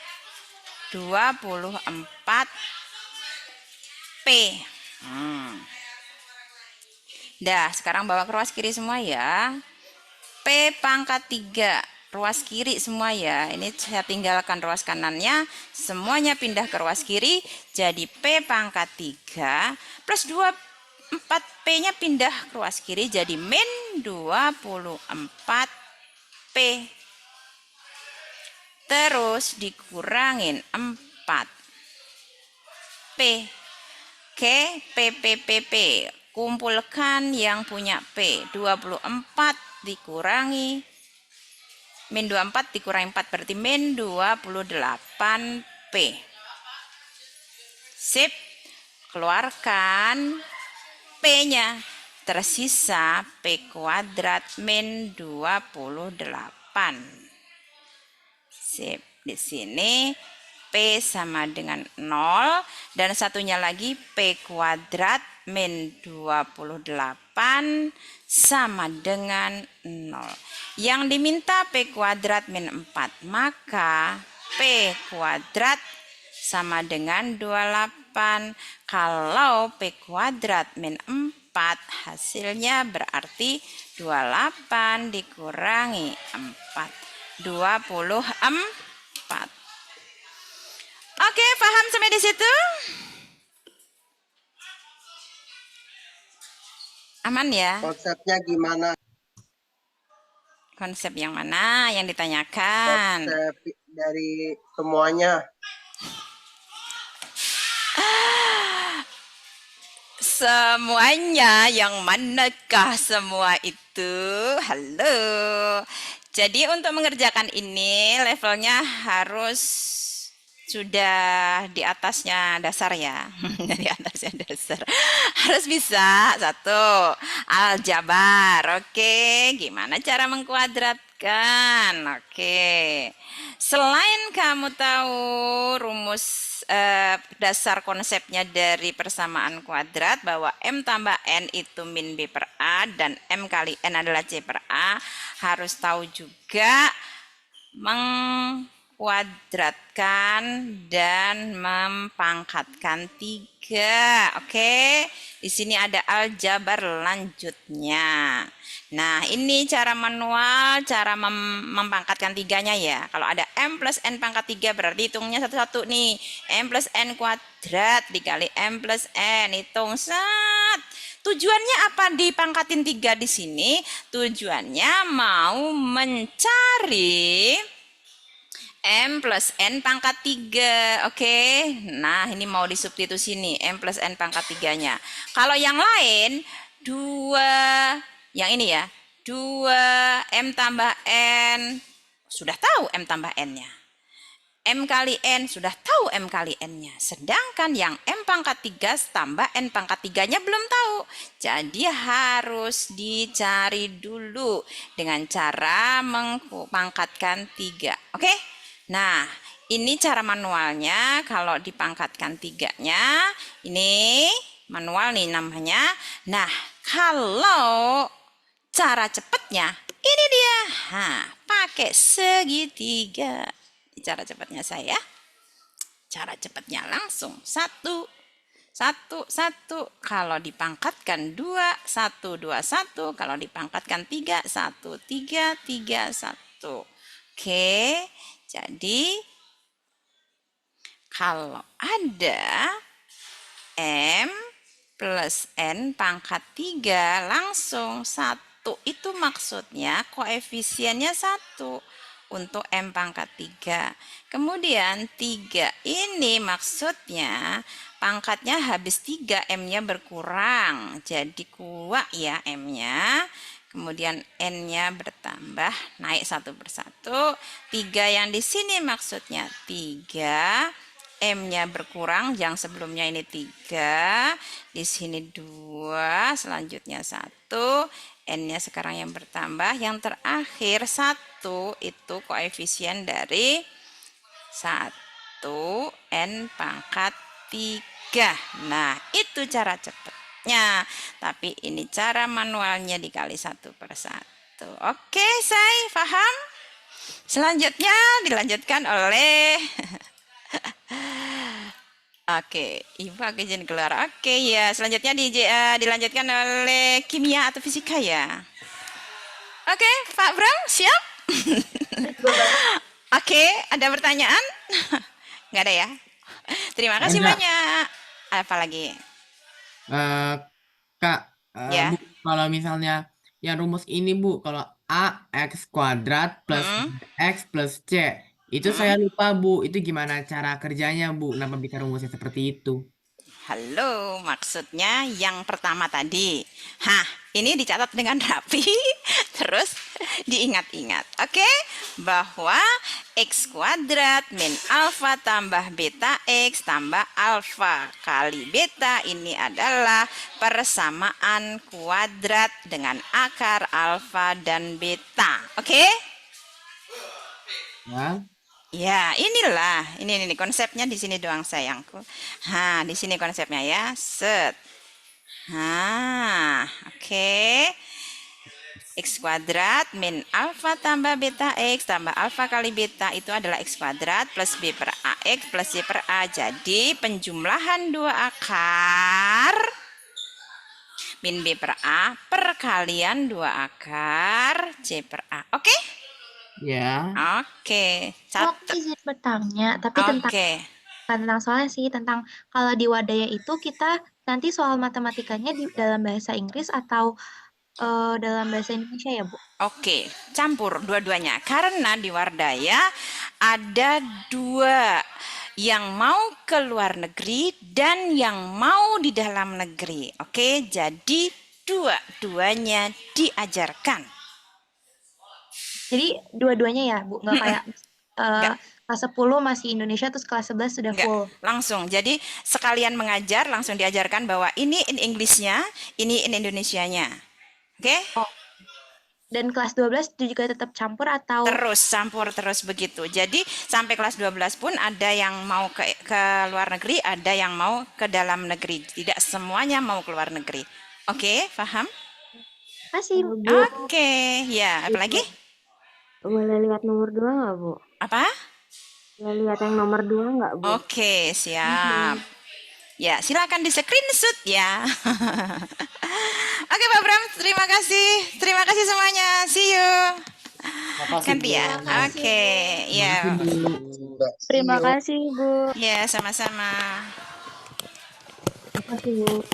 24P. Dah, sekarang bawa ke ruas kiri semua ya. P pangkat 3. Ruas kiri semua ya. Ini saya tinggalkan ruas kanannya. Semuanya pindah ke ruas kiri. Jadi P pangkat 3 plus 24P-nya pindah ke ruas kiri. Jadi min 24P. Terus dikurangin 4P. Oke, PP. Kumpulkan yang punya P. 24 dikurangi min 24 dikurangi 4 berarti min 28P. Sip. Keluarkan P-nya. Tersisa P kuadrat min 28. Sip. Di sini P sama dengan 0 dan satunya lagi P kuadrat min 28 sama dengan 0. Yang diminta P kuadrat min 4, maka P kuadrat sama dengan 28. Kalau P kuadrat min 4 hasilnya berarti 28 dikurangi 4. 24. Oke, paham sampai di situ? Aman ya? Konsepnya gimana? Konsep yang mana yang ditanyakan? Konsep dari semuanya. Semuanya, yang manakah semua itu? Halo. Jadi untuk mengerjakan ini levelnya harus sudah di atasnya dasar ya. Di atasnya dasar. Harus bisa. Satu, aljabar. Oke, gimana cara mengkuadratkan? Oke. Selain kamu tahu rumus dasar konsepnya dari persamaan kuadrat bahwa M tambah N itu min B per A dan M kali N adalah C per A, harus tahu juga mengkuadratkan dan mempangkatkan 3. Oke, di sini ada aljabar lanjutnya. Nah, ini cara manual, cara mempangkatkan 3-nya ya. Kalau ada M plus N pangkat 3 berarti hitungnya satu-satu nih. M plus N kuadrat dikali M plus N. Hitung set. Tujuannya apa dipangkatin 3 di sini? Tujuannya mau mencari M plus N pangkat 3. Oke. Nah, ini mau disubstitusi nih. M plus N pangkat 3-nya. Kalau yang lain, 2. Yang ini ya. 2 M tambah N. Sudah tahu M tambah N-nya. M kali N, sudah tahu M kali N-nya. Sedangkan yang M pangkat 3 tambah N pangkat 3-nya belum tahu. Jadi harus dicari dulu dengan cara mempangkatkan 3. Oke? Nah, ini cara manualnya. Kalau dipangkatkan 3-nya, ini manual nih namanya. Nah, kalau cara cepatnya, ini dia. Pakai segitiga. Cara cepatnya saya. Cara cepatnya langsung 1, 1, 1. Kalau dipangkatkan 2, 1, 2, 1. Kalau dipangkatkan 3, 1, 3, 3, 1. Oke, jadi kalau ada M plus N pangkat 3 langsung 1. Itu maksudnya koefisiennya 1 untuk M pangkat 3. Kemudian 3 ini maksudnya pangkatnya habis 3, M-nya berkurang. Jadi kuat ya M-nya. Kemudian N-nya bertambah, naik 1 per 1. 3 yang di sini maksudnya 3. M-nya berkurang, yang sebelumnya ini 3. Di sini 2, selanjutnya 1. N-nya sekarang yang bertambah, yang terakhir 1 itu koefisien dari 1 N pangkat 3. Nah, itu cara cepatnya. Tapi ini cara manualnya dikali 1 per 1. Oke, saya paham? Selanjutnya dilanjutkan oleh Oke, Ibu aku izin keluar. Oke ya, selanjutnya dilanjutkan oleh kimia atau fisika ya. Oke, Pak Bram, siap? Oke, ada pertanyaan? Nggak ada ya? Terima kasih Ada. banyak. Apa lagi? Kak, Ya. Bu, kalau misalnya yang rumus ini Bu, kalau AX kuadrat plus X plus C, itu saya lupa Bu, itu gimana cara kerjanya Bu? Kenapa bisa rumusnya seperti itu? Halo, maksudnya yang pertama tadi. Ini dicatat dengan rapi, terus diingat-ingat. Oke, bahwa X kuadrat min alfa tambah beta X tambah alfa kali beta ini adalah persamaan kuadrat dengan akar alfa dan beta. Oke? Ya, Ya, inilah. Ini konsepnya di sini doang sayangku. Di sini konsepnya ya. Set. Oke. X kuadrat min alfa tambah beta X tambah alfa kali beta itu adalah X kuadrat plus B per AX plus C per A. Jadi penjumlahan dua akar min B per A perkalian dua akar C per A. Oke? ya. Oke. Aku izin bertanya, tapi tentang soalnya sih, tentang kalau di Wadaya itu kita nanti soal matematikanya di dalam bahasa Inggris atau dalam bahasa Indonesia ya, Bu? Oke, campur dua-duanya. Karena di Wardaya ada 2, yang mau ke luar negeri dan yang mau di dalam negeri. Oke, jadi dua-duanya diajarkan. Jadi dua-duanya ya, Bu? Nggak kayak kelas 10 masih Indonesia, terus kelas 11 sudah Enggak, full. langsung. Jadi sekalian mengajar langsung diajarkan bahwa ini in English-nya, ini in Indonesianya. Oke? Oh, dan kelas 12 itu juga tetap campur atau Terus campur terus begitu. Jadi sampai kelas 12 pun ada yang mau ke luar negeri, ada yang mau ke dalam negeri. Tidak semuanya mau ke luar negeri. Oke, paham? masih? Oke, ya, apalagi? Boleh lihat nomor 2 nggak, Bu? Apa? Boleh lihat yang nomor 2 nggak, Bu? Oke, siap. Ya, silakan di screenshot ya. Oke, Pak Bram, terima kasih. Terima kasih semuanya. See you. Makasih, Ganti ya. Bu. Oke, ya. Makasih, Bu. Mbak Terima Sio. kasih, Bu. Ya, sama-sama. Terima kasih, Bu.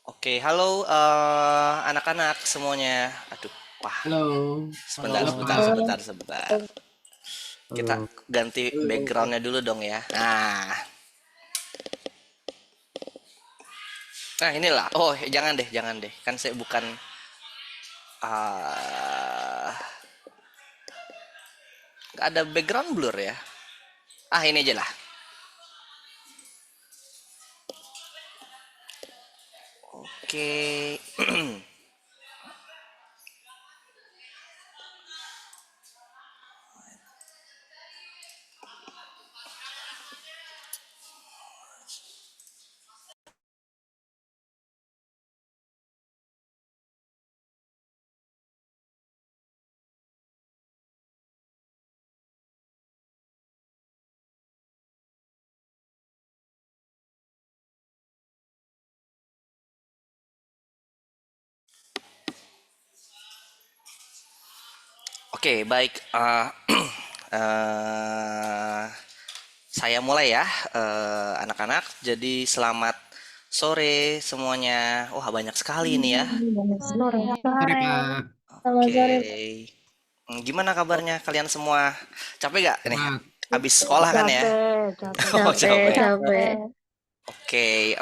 Oke, halo anak-anak semuanya. Aduh, wah, Halo. sebentar, Halo, sebentar, Pak. sebentar, sebentar. Kita Halo. ganti backgroundnya dulu dong ya. Nah inilah. Oh, jangan deh. Kan saya bukan nggak ada background blur ya. Ini aja lah. Oke. Oke, baik. Saya mulai ya, anak-anak. Jadi selamat sore semuanya. Wah, banyak sekali ini ya. Sore, Pak. Oke. Gimana kabarnya kalian semua? Capek gak ini? Semangat. Habis sekolah kan ya? Oh, capek. Oke.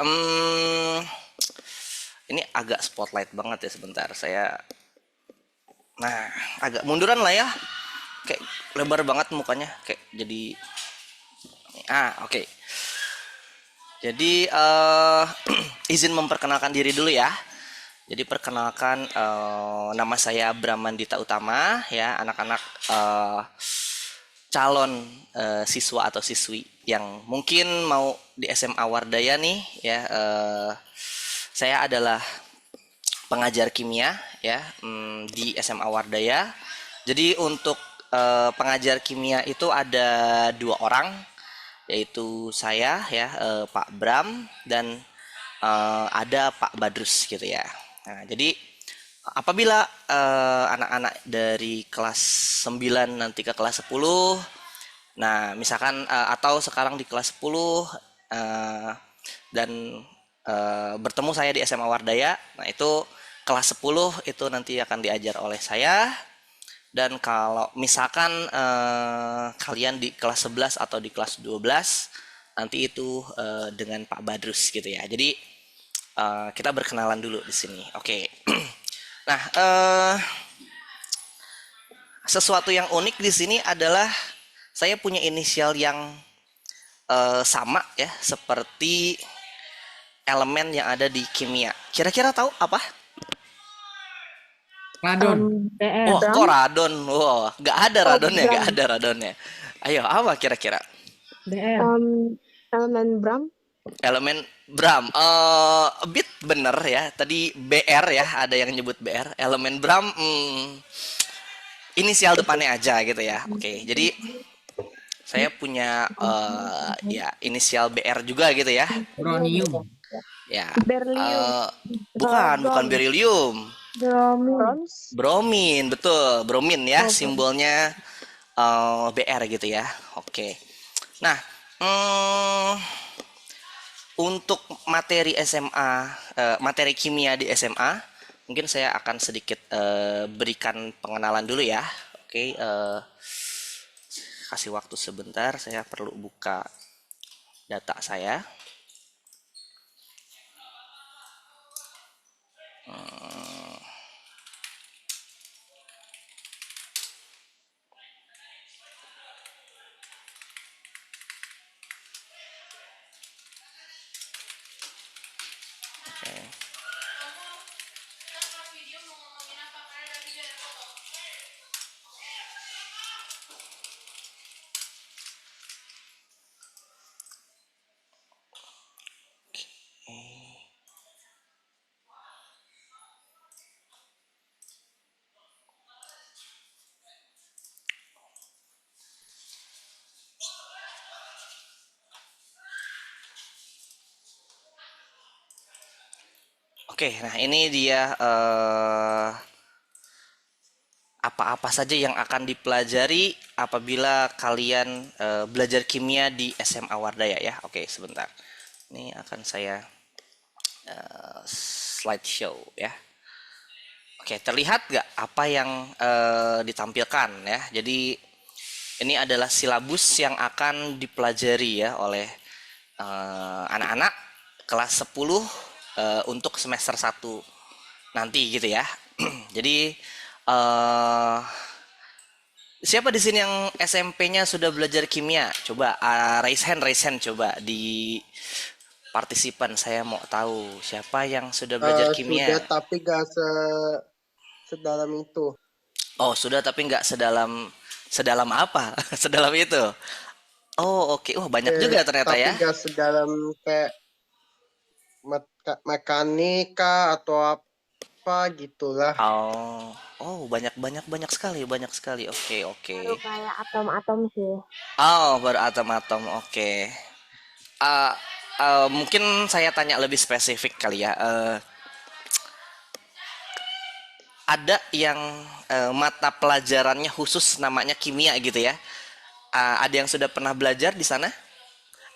Ini agak spotlight banget ya sebentar. Nah, agak munduran lah ya. Kayak lebar banget mukanya. Kayak jadi... Oke. Jadi izin memperkenalkan diri dulu ya. Jadi perkenalkan, nama saya Bramandita Utama ya, anak-anak calon siswa atau siswi yang mungkin mau di SMA Wardaya nih ya. Saya adalah pengajar kimia ya di SMA Wardaya. Jadi untuk pengajar kimia itu ada 2 orang, yaitu saya ya, Pak Bram, dan ada Pak Badrus gitu ya. Nah, jadi apabila anak-anak dari kelas 9 nanti ke kelas 10, nah misalkan atau sekarang di kelas 10 dan bertemu saya di SMA Wardaya, nah itu kelas 10 itu nanti akan diajar oleh saya. Dan kalau misalkan kalian di kelas 11 atau di kelas 12, nanti itu dengan Pak Badrus gitu ya. Jadi kita berkenalan dulu di sini. Oke. Nah, sesuatu yang unik di sini adalah saya punya inisial yang sama ya, seperti elemen yang ada di kimia. Kira-kira tahu apa? Radon. BR. Wah, kok radon? Wah, nggak ada Oh, radonnya, nggak Bram. ada radonnya. Ayo, apa kira-kira? BR. Elemen Bram. Elemen Bram. A bit bener ya. Tadi BR ya, ada yang nyebut BR. Elemen Bram, inisial depannya aja gitu ya. Oke, jadi saya punya ya inisial BR juga gitu ya. Uranium. Ya, Berlium. bukan berilium. Bronze. Bromin, betul. Bromin ya, simbolnya BR gitu ya. Oke. Nah, untuk materi SMA, materi kimia di SMA, mungkin saya akan sedikit berikan pengenalan dulu ya. Oke, kasih waktu sebentar, saya perlu buka data saya. Oke. Oke, nah ini dia apa-apa saja yang akan dipelajari apabila kalian belajar kimia di SMA Wardaya ya. Oke, sebentar. Ini akan saya slideshow ya. Oke, terlihat nggak apa yang ditampilkan ya. Jadi ini adalah silabus yang akan dipelajari ya oleh anak-anak kelas 10 untuk semester 1 nanti gitu ya. Jadi siapa di sini yang SMP-nya sudah belajar kimia? Coba raise hand coba di partisipan, saya mau tahu siapa yang sudah belajar kimia. Sudah, tapi gak sedalam itu. Oh, sudah tapi nggak sedalam apa? Sedalam itu. Oh, oke. Wah, banyak juga ternyata ya. Tapi gak sedalam kayak mekanika atau apa gitulah. Oh, banyak sekali. Oke. Baru kayak atom-atom sih. Oh, baru atom-atom. Oke. Mungkin saya tanya lebih spesifik kali ya. Ada yang mata pelajarannya khusus namanya kimia gitu ya. Ada yang sudah pernah belajar di sana?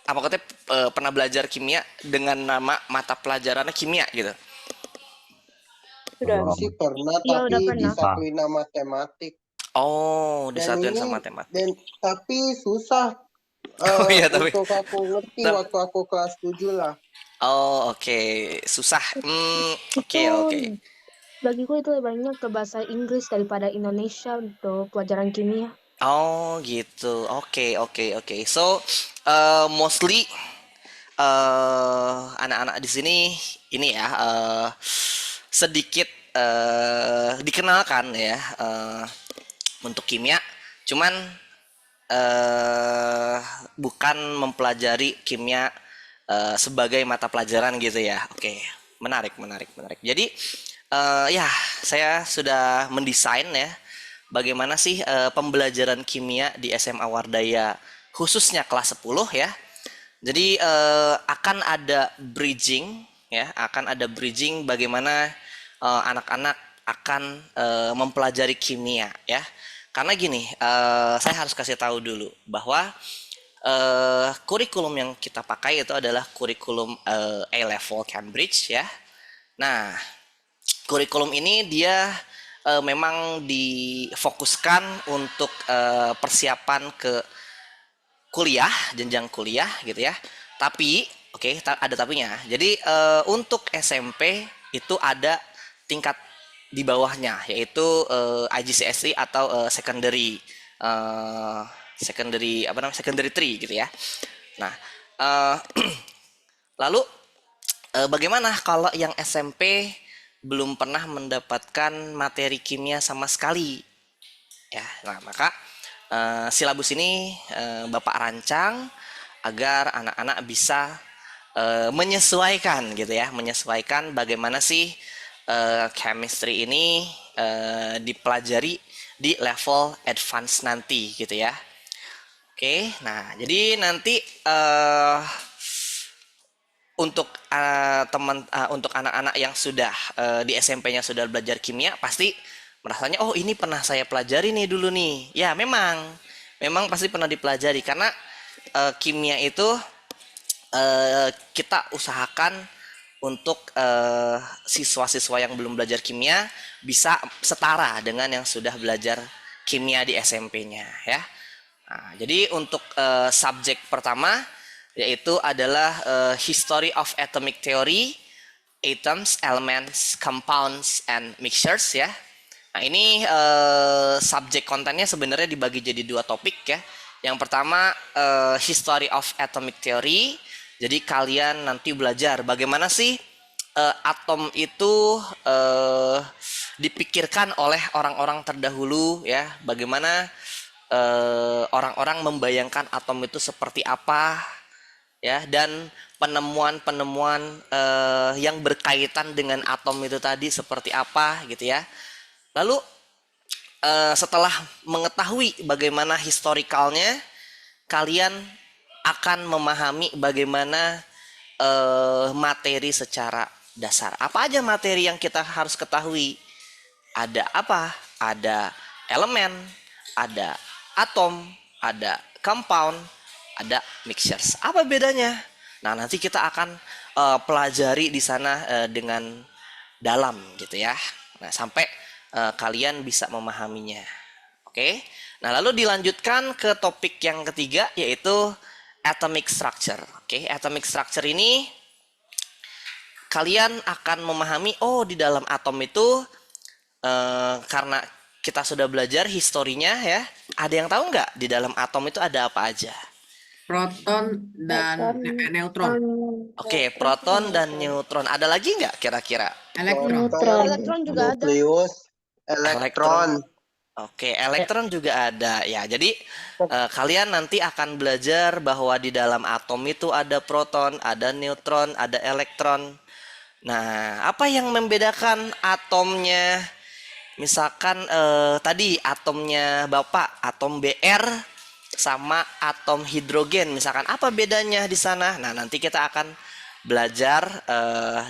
Apa katanya pernah belajar kimia dengan nama mata pelajarannya kimia gitu? Sudah. Sih pernah, Iya, udah tapi pernah. disatuin sama matematik. Oh, Dan disatuin ini sama matematik. tapi susah Oh iya, tapi untuk aku ngerti waktu aku kelas 7 lah. Oh, oke. Susah. Oke. Bagiku itu lebih banyak ke bahasa Inggris daripada Indonesia untuk pelajaran kimia. Oh, gitu. Oke. So, mostly anak-anak di sini ini ya sedikit dikenalkan ya untuk kimia. Cuman bukan mempelajari kimia sebagai mata pelajaran gitu ya. Oke, menarik. Jadi ya saya sudah mendesain ya bagaimana sih pembelajaran kimia di SMA Wardaya khususnya kelas 10 ya. Jadi akan ada bridging ya, bagaimana anak-anak akan mempelajari kimia ya. Karena gini, saya harus kasih tahu dulu bahwa kurikulum yang kita pakai itu adalah kurikulum A-level Cambridge ya. Nah, kurikulum ini dia memang difokuskan untuk persiapan ke kuliah, jenjang kuliah gitu ya. Tapi, ada tapinya. Jadi untuk SMP itu ada tingkat di bawahnya, yaitu IGCSE atau secondary secondary 3 gitu ya. Nah, lalu bagaimana kalau yang SMP belum pernah mendapatkan materi kimia sama sekali. Ya, nah maka silabus ini Bapak rancang agar anak-anak bisa menyesuaikan gitu ya, menyesuaikan bagaimana sih chemistry ini dipelajari di level advance nanti gitu ya. Oke, nah jadi nanti untuk untuk anak-anak yang sudah di SMP-nya sudah belajar kimia pasti merasanya oh ini pernah saya pelajari nih dulu nih. Ya memang pasti pernah dipelajari karena kimia itu kita usahakan untuk siswa-siswa yang belum belajar kimia bisa setara dengan yang sudah belajar kimia di SMP-nya ya. Nah, jadi untuk subjek pertama yaitu adalah History of Atomic Theory, Atoms, Elements, Compounds, and Mixtures ya. Nah ini subjek kontennya sebenarnya dibagi jadi 2 topik ya. Yang pertama History of Atomic Theory. Jadi kalian nanti belajar bagaimana sih atom itu dipikirkan oleh orang-orang terdahulu ya. Bagaimana orang-orang membayangkan atom itu seperti apa ya, dan penemuan-penemuan yang berkaitan dengan atom itu tadi seperti apa gitu ya. Lalu setelah mengetahui bagaimana historikalnya, kalian akan memahami bagaimana materi secara dasar. Apa aja materi yang kita harus ketahui? Ada apa? Ada elemen, ada atom, ada compound, ada mixtures. Apa bedanya? Nah, nanti kita akan pelajari di sana dengan dalam gitu ya. Nah, sampai kalian bisa memahaminya. Oke. Nah, lalu dilanjutkan ke topik yang ketiga yaitu atomic structure. Oke, atomic structure ini kalian akan memahami oh di dalam atom itu karena kita sudah belajar historinya ya. Ada yang tahu nggak di dalam atom itu ada apa aja? Proton dan neutron. Oke, proton dan neutron. Ada lagi nggak kira-kira? Elektron. Elektron juga ada. Nukleus, elektron. Oke, elektron juga ada ya. Jadi kalian nanti akan belajar bahwa di dalam atom itu ada proton, ada neutron, ada elektron. Nah, apa yang membedakan atomnya? Misalkan tadi atomnya Bapak, atom Br sama atom hidrogen. Misalkan apa bedanya di sana? Nah, nanti kita akan belajar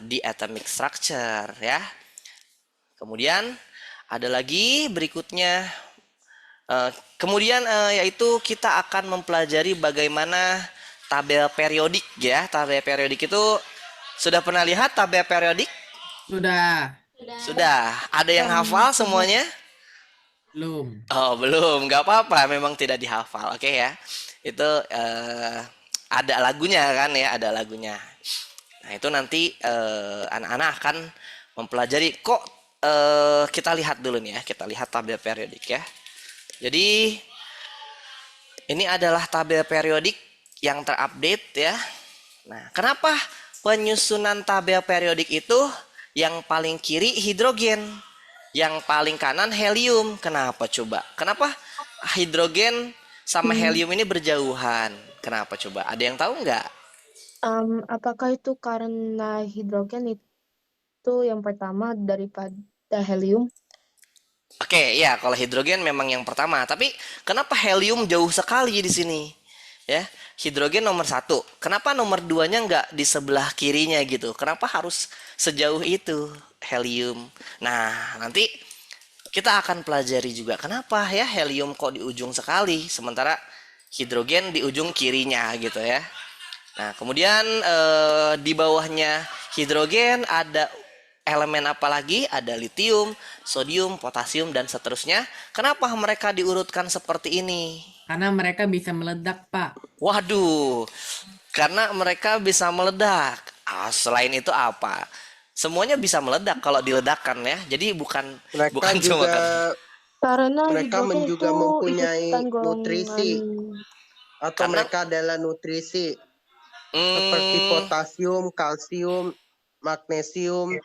di atomic structure ya. Kemudian ada lagi berikutnya. Kemudian yaitu kita akan mempelajari bagaimana tabel periodik ya. Tabel periodik itu sudah pernah lihat tabel periodik? Sudah. Sudah. Ada yang hafal semuanya? Belum. Oh, belum. Nggak apa-apa, memang tidak dihafal. Oke ya. Itu ada lagunya kan ya, ada lagunya. Nah, itu nanti anak-anak akan mempelajari kok kita lihat dulu nih ya, kita lihat tabel periodik ya. Jadi ini adalah tabel periodik yang terupdate ya. Nah, kenapa penyusunan tabel periodik itu yang paling kiri hidrogen, yang paling kanan helium? Kenapa coba? Kenapa hidrogen sama helium ini berjauhan? Kenapa coba? Ada yang tahu nggak? Apakah itu karena hidrogen itu yang pertama daripada helium? Oke, ya kalau hidrogen memang yang pertama. Tapi kenapa helium jauh sekali di sini? Ya, hidrogen nomor 1. Kenapa nomor 2-nya nggak di sebelah kirinya gitu? Kenapa harus sejauh itu helium? Nah, nanti kita akan pelajari juga kenapa ya helium kok di ujung sekali, sementara hidrogen di ujung kirinya gitu ya. Nah, kemudian di bawahnya hidrogen ada elemen apa lagi? Ada litium, sodium, potasium, dan seterusnya. Kenapa mereka diurutkan seperti ini? Karena mereka bisa meledak, Pak. Waduh, karena mereka bisa meledak. Selain itu apa? Semuanya bisa meledak kalau diledakkan ya. Jadi bukan Mereka cuma juga Karena mereka hidrogen juga itu mempunyai ikutan nutrisi golongan. atau mereka adalah nutrisi seperti Hmm, potasium, kalsium, magnesium.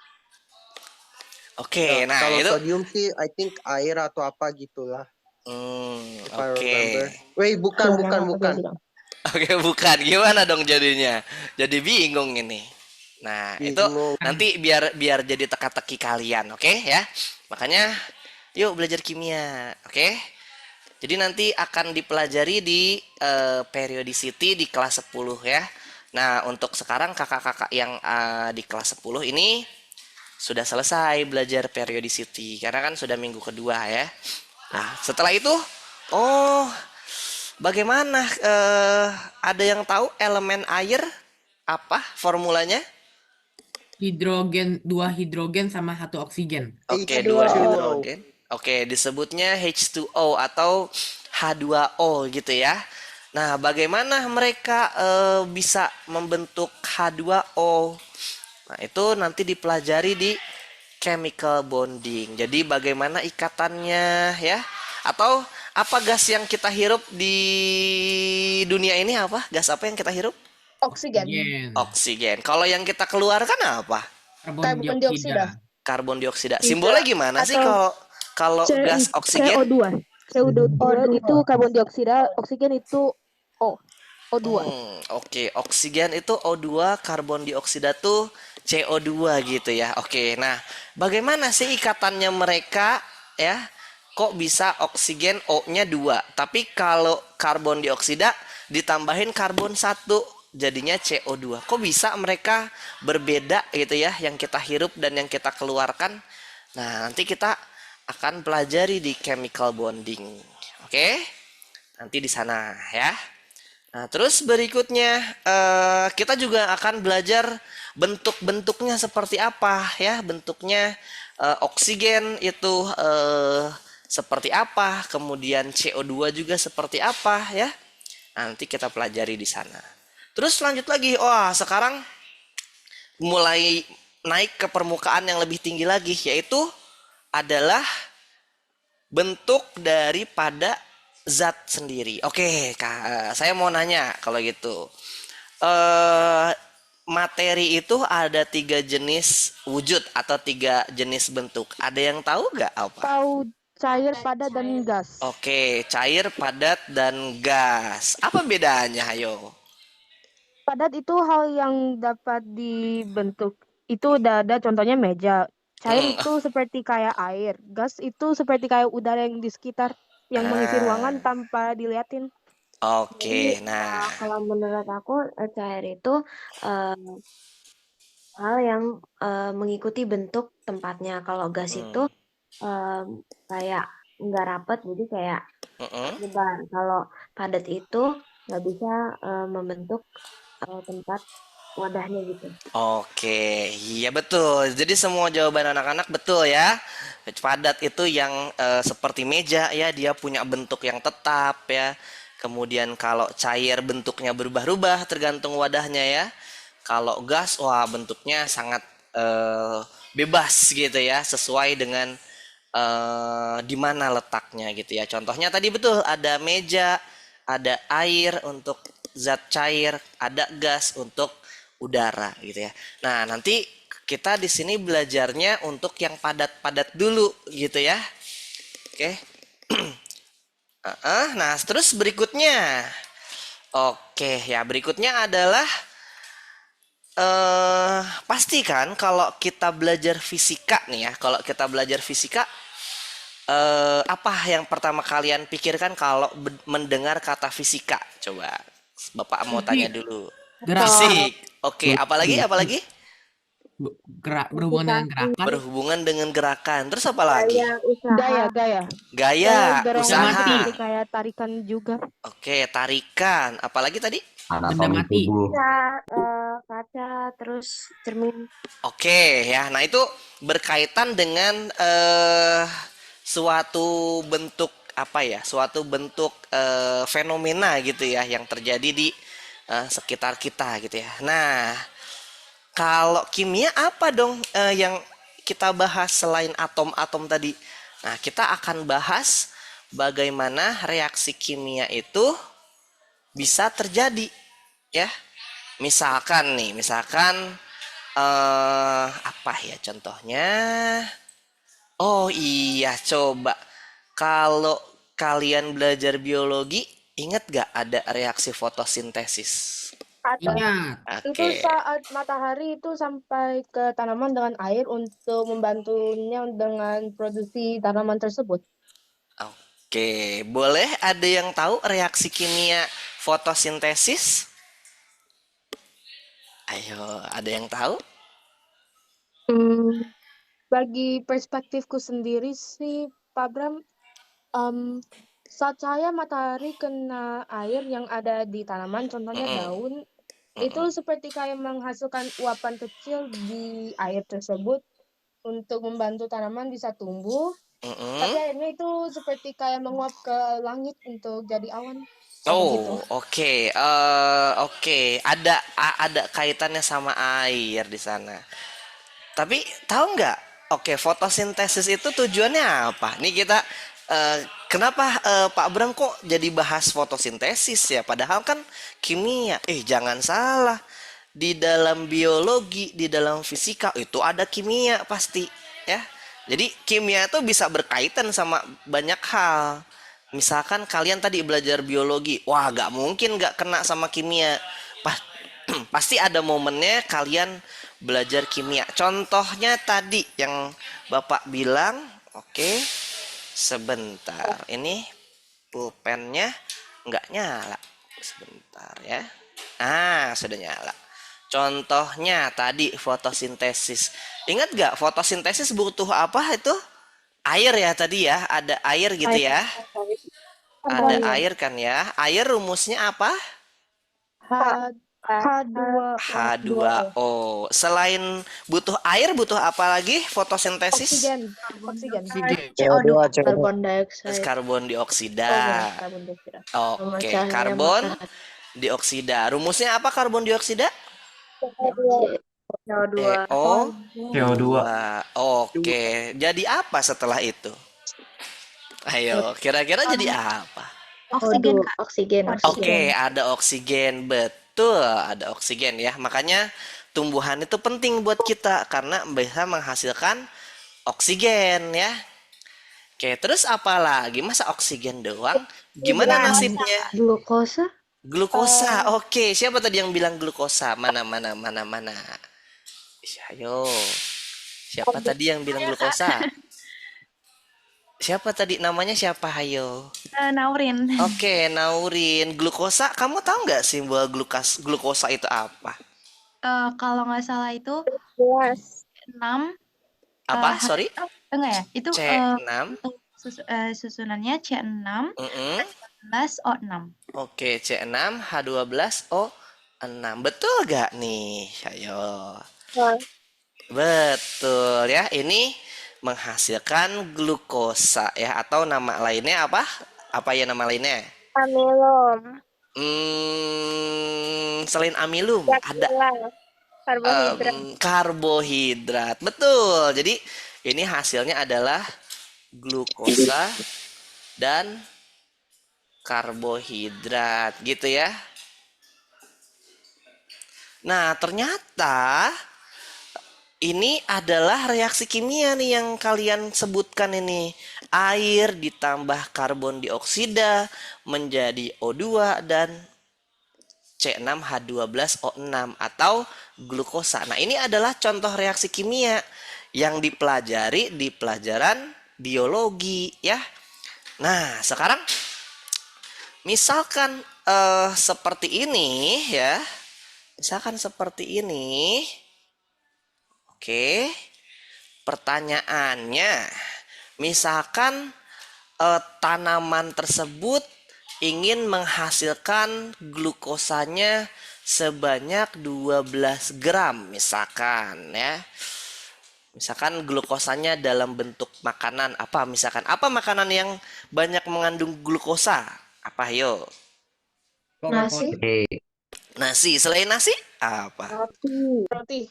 Oke, Ya, nah kalau itu. sodium sih I think air atau apa gitulah. If I Oke. remember. Wait, bukan. Oke, bukan. Gimana dong jadinya? Jadi bingung ini. Nah, itu Bingung. nanti biar jadi teka-teki kalian, oke ya? Makanya yuk belajar kimia, oke? Jadi nanti akan dipelajari di periodicity di kelas 10 ya. Nah, untuk sekarang kakak-kakak yang di kelas 10 ini sudah selesai belajar periodicity karena kan sudah minggu kedua ya. Nah, setelah itu bagaimana ada yang tahu elemen air apa formulanya? Hidrogen, 2 hidrogen sama 1 oksigen. Oke, 2 H2O. hidrogen. Oke, disebutnya H2O atau H2O gitu ya. Nah, bagaimana mereka bisa membentuk H2O? Nah, itu nanti dipelajari di chemical bonding. Jadi bagaimana ikatannya ya? Atau apa gas yang kita hirup di dunia ini apa? Gas apa yang kita hirup? Oksigen. Oksigen. Kalau yang kita keluarkan apa? Karbon dioksida. Karbon dioksida. Simbolnya gimana sih kalau gas oksigen? CO2. CO2 itu karbon dioksida, oksigen itu O2. Oke, oksigen itu O2, karbon dioksida tuh CO2 gitu ya. Oke, nah bagaimana sih ikatannya mereka ya? Kok bisa oksigen O-nya 2, tapi kalau karbon dioksida ditambahin karbon 1 jadinya CO2. Kok bisa mereka berbeda gitu ya, yang kita hirup dan yang kita keluarkan? Nah, nanti kita akan pelajari di chemical bonding. Oke? Nanti di sana ya. Nah, terus berikutnya kita juga akan belajar bentuk-bentuknya seperti apa ya. Bentuknya oksigen itu seperti apa, kemudian CO2 juga seperti apa ya. Nanti kita pelajari di sana. Terus lanjut lagi, sekarang mulai naik ke permukaan yang lebih tinggi lagi, yaitu adalah bentuk daripada zat sendiri. Oke, saya mau nanya kalau gitu. Materi itu ada 3 jenis wujud atau 3 jenis bentuk. Ada yang tahu nggak apa? Tahu cair, padat, dan gas. Oke, cair, padat, dan gas. Apa bedanya, ayo? Padat itu hal yang dapat dibentuk. Itu udah ada contohnya meja. Cair itu seperti kayak air. Gas itu seperti kayak udara yang di sekitar yang mengisi ruangan tanpa diliatin. Oke, Jadi, nah. kalau menurut aku cair itu hal yang mengikuti bentuk tempatnya. Kalau gas itu kayak nggak rapet, jadi kayak nyebar. Kalau padat itu nggak bisa membentuk tempat wadahnya gitu. Oke, iya betul. Jadi semua jawaban anak-anak betul ya. Padat itu yang seperti meja ya, dia punya bentuk yang tetap ya. Kemudian kalau cair bentuknya berubah-ubah tergantung wadahnya ya. Kalau gas, bentuknya sangat bebas gitu ya, sesuai dengan di mana letaknya gitu ya. Contohnya tadi betul, ada meja, ada air untuk zat cair, ada gas untuk udara gitu ya. Nah, nanti kita di sini belajarnya untuk yang padat-padat dulu gitu ya. Oke. Nah, terus berikutnya. Oke, ya berikutnya adalah pastikan kalau kita belajar fisika nih ya. Kalau kita belajar fisika apa yang pertama kalian pikirkan kalau mendengar kata fisika? Coba Bapak mau tanya dulu. Fisik. Oke, apalagi? Berhubungan dengan gerakan. Berhubungan dengan gerakan. Terus apa lagi? Gaya, usaha. Kayak tarikan juga. Oke, tarikan. Apalagi tadi? Benda mati. Kaca, terus cermin. Oke, ya. Nah, itu berkaitan dengan suatu bentuk apa ya? Suatu bentuk fenomena gitu ya yang terjadi di sekitar kita gitu ya. Nah, kalau kimia apa dong yang kita bahas selain atom-atom tadi? Nah, kita akan bahas bagaimana reaksi kimia itu bisa terjadi ya. Misalkan apa ya contohnya? Oh iya, coba. Kalau kalian belajar biologi, ingat gak ada reaksi fotosintesis? Ada. Ingat. Itu Oke. saat matahari itu sampai ke tanaman dengan air untuk membantunya dengan produksi tanaman tersebut. Oke, boleh ada yang tahu reaksi kimia fotosintesis? Ayo, ada yang tahu? Bagi perspektifku sendiri sih, Pak Bram, saat cahaya matahari kena air yang ada di tanaman, contohnya daun, itu seperti kayak menghasilkan uapan kecil di air tersebut untuk membantu tanaman bisa tumbuh. Tapi akhirnya itu seperti kayak menguap ke langit untuk jadi awan. Begitu. Oh, oke. Oke, ada kaitannya sama air di sana. Tapi tahu nggak? Oke, fotosintesis itu tujuannya apa? Nih kita kenapa Pak Bram kok jadi bahas fotosintesis ya? Padahal kan kimia. Jangan salah. Di dalam biologi, di dalam fisika itu ada kimia pasti, ya. Jadi kimia itu bisa berkaitan sama banyak hal. Misalkan kalian tadi belajar biologi, wah gak mungkin gak kena sama kimia. Pasti ada momennya kalian belajar kimia. Contohnya tadi yang Bapak bilang, oke, sebentar. Ini pulpennya nggak nyala. Sebentar ya. Sudah nyala. Contohnya tadi fotosintesis. Ingat gak fotosintesis butuh apa itu? Air ya tadi ya, ada air gitu ya. Ada air kan ya. Air rumusnya apa? H2O. Selain butuh air, butuh apa lagi fotosintesis? Oksigen. CO2, Karbon dioksida. Karbon dioksida. Oke, karbon dioksida. Rumusnya apa karbon dioksida? CO2. CO2. Oke, jadi apa setelah itu? Ayo, kira-kira jadi apa? Oksigen, Kak. Oksigen. Oke, ada oksigen. Betul, ada oksigen ya. Makanya tumbuhan itu penting buat kita karena bisa menghasilkan oksigen ya. Oke, terus apa lagi? Masa oksigen doang? Gimana nasibnya? Glukosa. Glukosa. Oke, siapa tadi yang bilang glukosa? Mana? Ayo. Siapa tadi yang bilang glukosa? Siapa tadi namanya siapa? Ayo. Naurin. Oke, naurin. Glukosa, kamu tahu nggak simbol glukosa itu apa? Kalau nggak salah itu 6. Apa? Sorry? Enggak ya? Itu C6. susunannya C6, H12O6. Oke, C6, H12O6. Betul gak nih? Ayo. Betul ya. Ini menghasilkan glukosa ya, atau nama lainnya apa? Apa ya nama lainnya? Amilum. Selain amilum ada Karbohidrat. karbohidrat. Betul. Jadi ini hasilnya adalah glukosa dan karbohidrat gitu ya. Nah, ternyata ini adalah reaksi kimia nih yang kalian sebutkan ini. Air ditambah karbon dioksida menjadi O2 dan C6H12O6 atau glukosa. Nah, ini adalah contoh reaksi kimia yang dipelajari di pelajaran biologi ya. Nah, sekarang misalkan seperti ini ya. Misalkan seperti ini. Oke, pertanyaannya, misalkan tanaman tersebut ingin menghasilkan glukosanya sebanyak 12 gram, misalkan ya. Misalkan glukosanya dalam bentuk makanan apa? Misalkan apa makanan yang banyak mengandung glukosa? Apa yo? Nasi. Nasi. Selain nasi apa? Roti.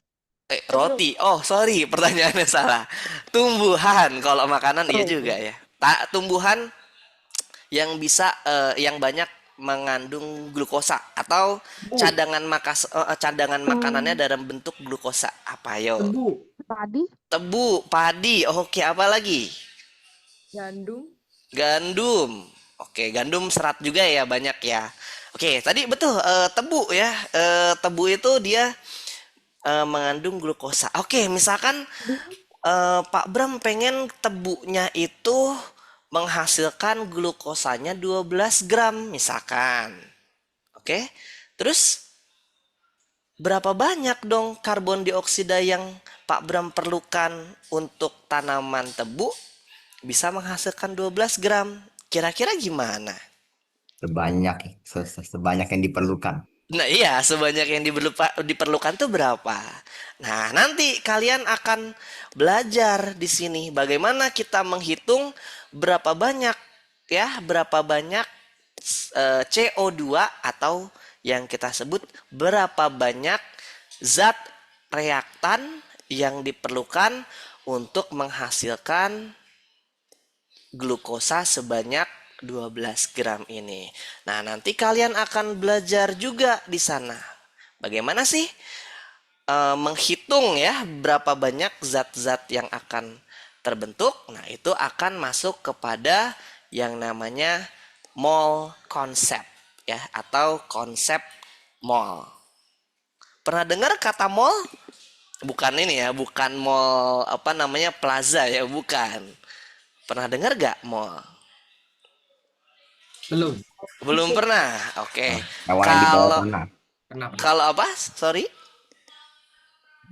Roti. Oh, sorry, pertanyaannya salah. Tumbuhan. Kalau makanan iya juga ya. Tumbuhan yang bisa yang banyak mengandung glukosa atau cadangan makanannya dalam bentuk glukosa. Apa yo? Padi, Tebu, padi. Oke, apa lagi? Gandum. Gandum. Oke, gandum serat juga ya, banyak ya. Oke, tadi betul tebu ya. Tebu itu dia mengandung glukosa. Oke, misalkan Pak Bram pengen tebunya itu menghasilkan glukosanya 12 gram misalkan. Oke. Terus berapa banyak dong karbon dioksida yang Pak Bram perlukan untuk tanaman tebu bisa menghasilkan 12 gram? Kira-kira gimana? Sebanyak yang diperlukan. Nah iya, sebanyak yang diperlukan tuh berapa? Nah, nanti kalian akan belajar di sini bagaimana kita menghitung berapa banyak berapa banyak CO2 atau yang kita sebut berapa banyak zat reaktan yang diperlukan untuk menghasilkan glukosa sebanyak 12 gram ini. Nah, nanti kalian akan belajar juga di sana. Bagaimana sih menghitung ya berapa banyak zat-zat yang akan terbentuk? Nah, itu akan masuk kepada yang namanya mol konsep ya atau konsep mol. Pernah dengar kata mol? Bukan ini ya, bukan mall plaza ya, bukan. Pernah dengar gak mall? Belum pernah. Oke. Hewan yang di bawah tanah. Kalau apa? Sorry?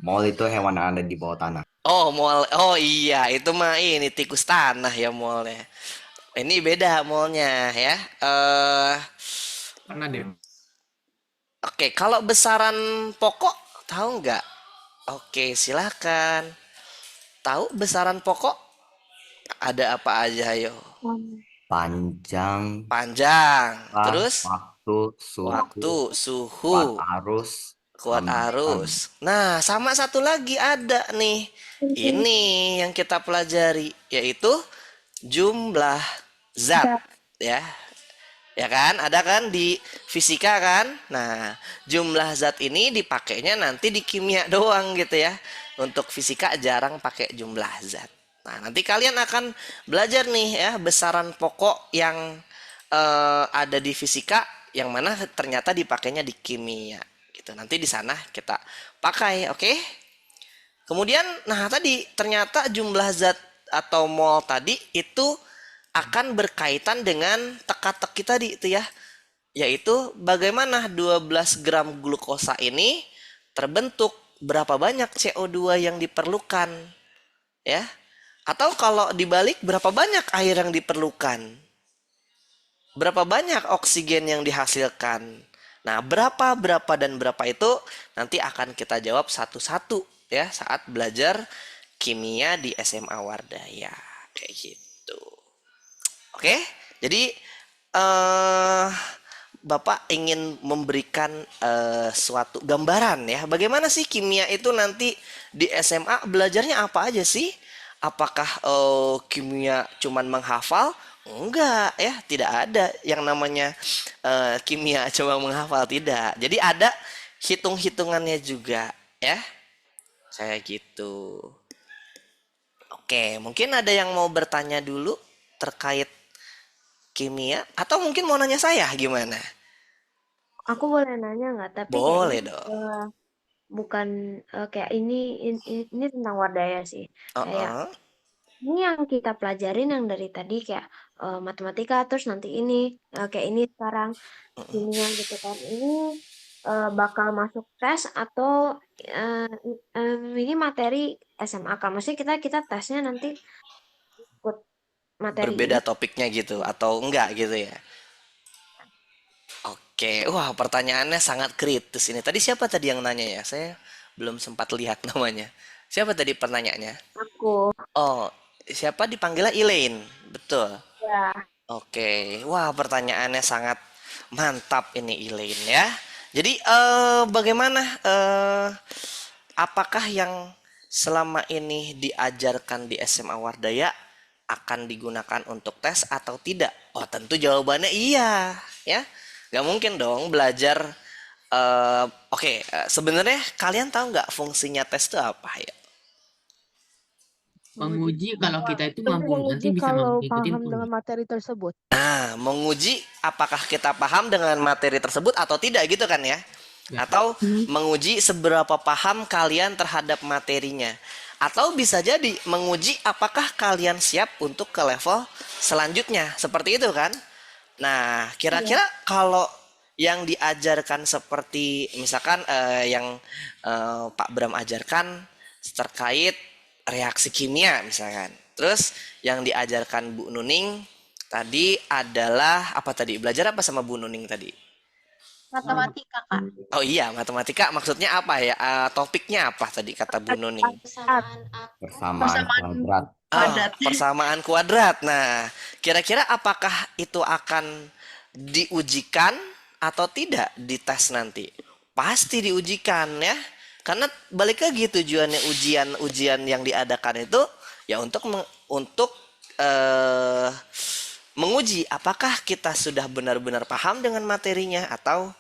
Mall itu hewan yang ada di bawah tanah. Oh, mall. Oh iya, itu mah ini tikus tanah ya mallnya. Ini beda mallnya ya. Pernah deh. Oke, kalau besaran pokok tahu nggak? Oke, silakan. Tahu besaran pokok? Ada apa aja, ayo? Panjang. Terus? Waktu, suhu. Kuat arus. Nah, sama satu lagi ada nih. Ini yang kita pelajari, yaitu jumlah zat. Ya. Ya kan? Ada kan di fisika kan? Nah, jumlah zat ini dipakainya nanti di kimia doang gitu ya. Untuk fisika jarang pakai jumlah zat. Nah, nanti kalian akan belajar nih ya besaran pokok yang ada di fisika yang mana ternyata dipakainya di kimia gitu. Nanti di sana kita pakai, oke? Kemudian nah tadi ternyata jumlah zat atau mol tadi itu akan berkaitan dengan teka-teki tadi itu ya. Yaitu bagaimana 12 gram glukosa ini terbentuk, berapa banyak CO2 yang diperlukan ya. Atau kalau dibalik berapa banyak air yang diperlukan? Berapa banyak oksigen yang dihasilkan? Nah, berapa dan berapa itu nanti akan kita jawab satu-satu ya saat belajar kimia di SMA Wardaya. Kayak gitu. Oke, jadi Bapak ingin memberikan suatu gambaran ya. Bagaimana sih kimia itu nanti di SMA belajarnya apa aja sih? Apakah kimia cuman menghafal? Enggak ya, tidak ada yang namanya kimia cuma menghafal, tidak. Jadi ada hitung-hitungannya juga ya. Kayak gitu. Oke, mungkin ada yang mau bertanya dulu terkait kimia atau mungkin mau nanya saya gimana? Aku boleh nanya nggak? Tapi boleh kayaknya dong. Bukan kayak ini tentang Wardaya sih. Kayak ini yang kita pelajarin yang dari tadi kayak matematika, terus nanti ini kayak ini sekarang kimia gitu kan. Ini bakal masuk tes atau ini materi SMA kan? Maksudnya kita tesnya nanti ikut materi Berbeda ini. topiknya gitu atau enggak gitu ya? Oke, wah pertanyaannya sangat kritis ini. Tadi siapa tadi yang nanya ya? Saya belum sempat lihat namanya. Siapa tadi pertanyaannya? Aku. Oh, siapa dipanggilnya Elaine? Betul. Ya. Oke, wah pertanyaannya sangat mantap ini Elaine ya. Jadi bagaimana? Apakah yang selama ini diajarkan di SMA Wardaya akan digunakan untuk tes atau tidak? Oh tentu jawabannya iya ya. Gak mungkin dong belajar. Oke, sebenarnya kalian tahu nggak fungsinya tes itu apa ya? Menguji kalau kita itu Untuk nanti menguji bisa kalau ngikutin paham kuis. dengan materi tersebut. Nah, menguji apakah kita paham dengan materi tersebut atau tidak gitu kan ya? Ya. Atau menguji seberapa paham kalian terhadap materinya. Atau bisa jadi menguji apakah kalian siap untuk ke level selanjutnya. Seperti itu kan? Nah, kira-kira kalau yang diajarkan seperti misalkan yang Pak Bram ajarkan terkait reaksi kimia misalkan. Terus yang diajarkan Bu Nuning tadi adalah apa tadi? Belajar apa sama Bu Nuning tadi? Matematika, Kak. Oh iya, matematika maksudnya apa ya? Topiknya apa tadi kata Bu Nuning? Persamaan kuadrat. Persamaan kuadrat. Nah, kira-kira apakah itu akan diujikan atau tidak di tes nanti? Pasti diujikan ya. Karena balik lagi tujuannya ujian yang diadakan itu ya untuk menguji apakah kita sudah benar-benar paham dengan materinya atau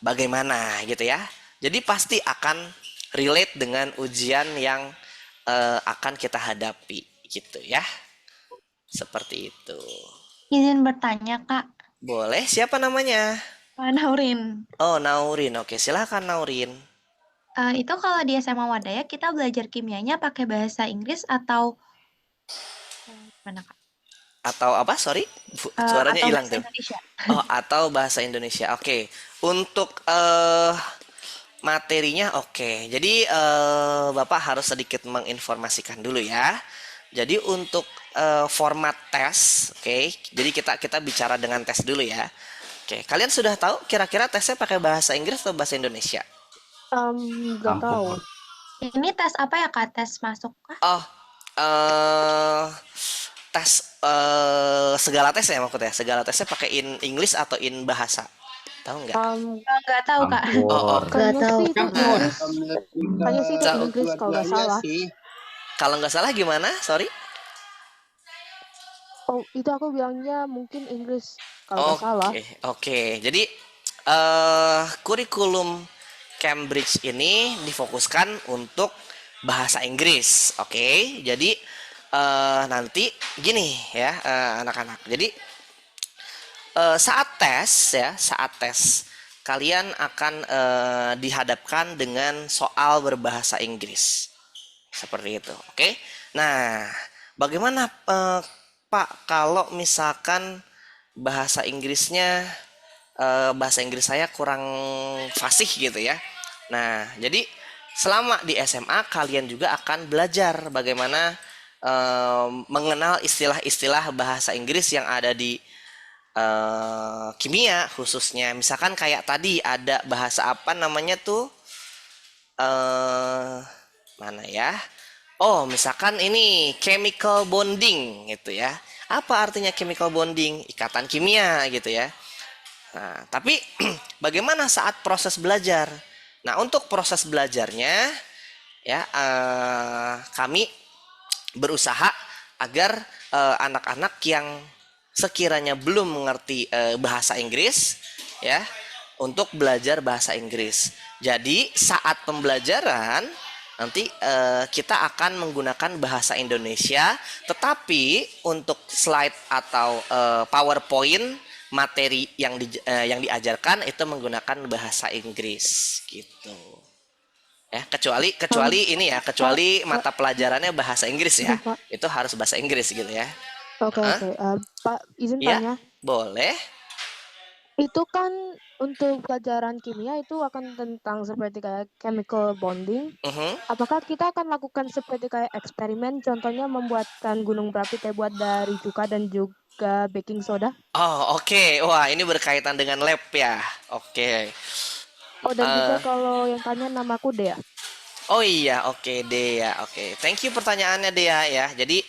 bagaimana gitu ya. Jadi pasti akan relate dengan ujian yang akan kita hadapi gitu ya. Seperti itu. Izin bertanya, Kak. Boleh, siapa namanya? Naurin. Oh, Naurin. Oke, silakan Naurin. Itu kalau di SMA Wadaya kita belajar kimianya pakai bahasa Inggris atau mana, Kak? Atau apa? Sorry, suaranya Atau hilang bahasa tuh. Indonesia. Oh, atau bahasa Indonesia. Oke. Untuk materinya oke. Jadi Bapak harus sedikit menginformasikan dulu ya. Jadi untuk format tes, oke. Jadi kita bicara dengan tes dulu ya. Oke, kalian sudah tahu kira-kira tesnya pakai bahasa Inggris atau bahasa Indonesia? Nggak tahu. Ini tes apa ya, Kak? Tes masuk kah? Oh, tes segala tes ya maksudnya. Segala tesnya pakai in English atau in bahasa? Tahu nggak? Nggak tahu, Kak. Oh, Kayaknya sih itu Inggris. Kayaknya sih itu Ca- Inggris kalau nggak salah. Kalau nggak salah gimana? Sorry. Oh, itu aku bilangnya mungkin Inggris kalau nggak salah. Oke. Jadi kurikulum Cambridge ini difokuskan untuk bahasa Inggris. Oke. Jadi nanti gini ya anak-anak. Jadi saat tes kalian akan dihadapkan dengan soal berbahasa Inggris. Seperti itu. Oke. Nah, bagaimana Pak kalau misalkan bahasa Inggrisnya bahasa Inggris saya kurang fasih gitu ya. Nah, jadi selama di SMA kalian juga akan belajar bagaimana mengenal istilah-istilah bahasa Inggris yang ada di kimia khususnya. Misalkan kayak tadi ada bahasa apa namanya tuh mana ya? Oh, misalkan ini chemical bonding gitu ya. Apa artinya chemical bonding? Ikatan kimia gitu ya. Nah, tapi bagaimana saat proses belajar? Nah, untuk proses belajarnya ya kami berusaha agar anak-anak yang sekiranya belum mengerti bahasa Inggris ya untuk belajar bahasa Inggris. Jadi saat pembelajaran nanti kita akan menggunakan bahasa Indonesia, tetapi untuk slide atau PowerPoint materi yang diajarkan itu menggunakan bahasa Inggris gitu. Ya, kecuali ini ya, kecuali mata pelajarannya bahasa Inggris ya. Itu harus bahasa Inggris gitu ya. Oke. Pak, izin Ya, tanya. boleh. Itu kan untuk pelajaran kimia itu akan tentang seperti kayak chemical bonding. Apakah kita akan lakukan seperti kayak eksperimen, contohnya membuatkan gunung berapi terbuat dari cuka dan juga baking soda? Oh, oke. Wah, ini berkaitan dengan lab ya. Oke. Oh, dan juga kalau yang tanya namaku Dea. Oh iya, oke Dea. Oke. Thank you pertanyaannya Dea ya. Jadi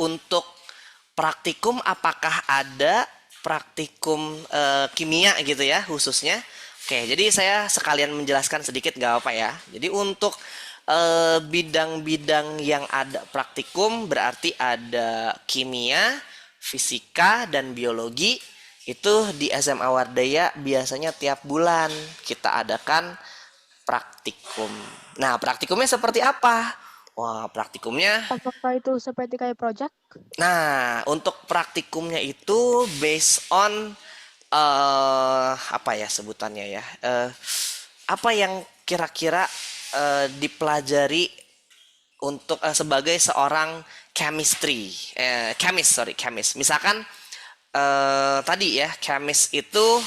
untuk praktikum apakah ada praktikum kimia gitu ya khususnya? Oke, jadi saya sekalian menjelaskan sedikit gak apa ya. Jadi untuk bidang-bidang yang ada praktikum berarti ada kimia, fisika, dan biologi. Itu di SMA Wardaya biasanya tiap bulan kita adakan praktikum. Nah, praktikumnya seperti apa? Wah, praktikumnya. Apakah itu seperti kayak project? Nah, untuk praktikumnya itu based on apa ya sebutannya ya? Apa yang kira-kira dipelajari untuk sebagai seorang chemist. Misalkan tadi ya, chemist itu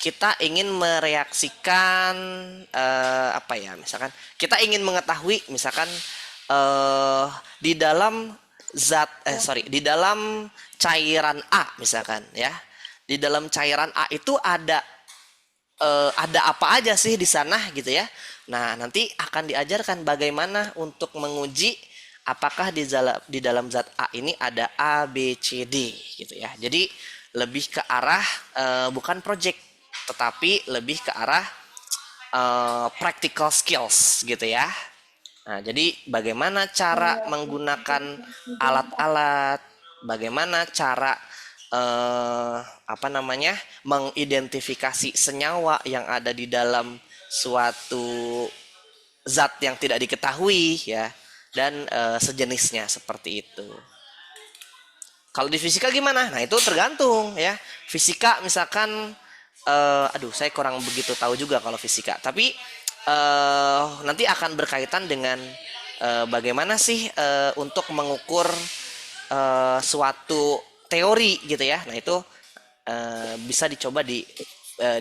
kita ingin mereaksikan apa ya? Misalkan kita ingin mengetahui, misalkan di dalam di dalam cairan A misalkan ya. Di dalam cairan A itu ada apa aja sih di sana gitu ya. Nah, nanti akan diajarkan bagaimana untuk menguji apakah di dalam zat A ini ada A, B, C, D gitu ya. Jadi lebih ke arah bukan project, tetapi lebih ke arah practical skills gitu ya. Nah, jadi bagaimana cara menggunakan alat-alat, bagaimana cara mengidentifikasi senyawa yang ada di dalam suatu zat yang tidak diketahui ya, dan sejenisnya seperti itu. Kalau di fisika gimana? Nah, itu tergantung ya. Fisika misalkan saya kurang begitu tahu juga kalau fisika, tapi nanti akan berkaitan dengan bagaimana sih untuk mengukur suatu teori gitu ya. Nah, itu bisa dicoba di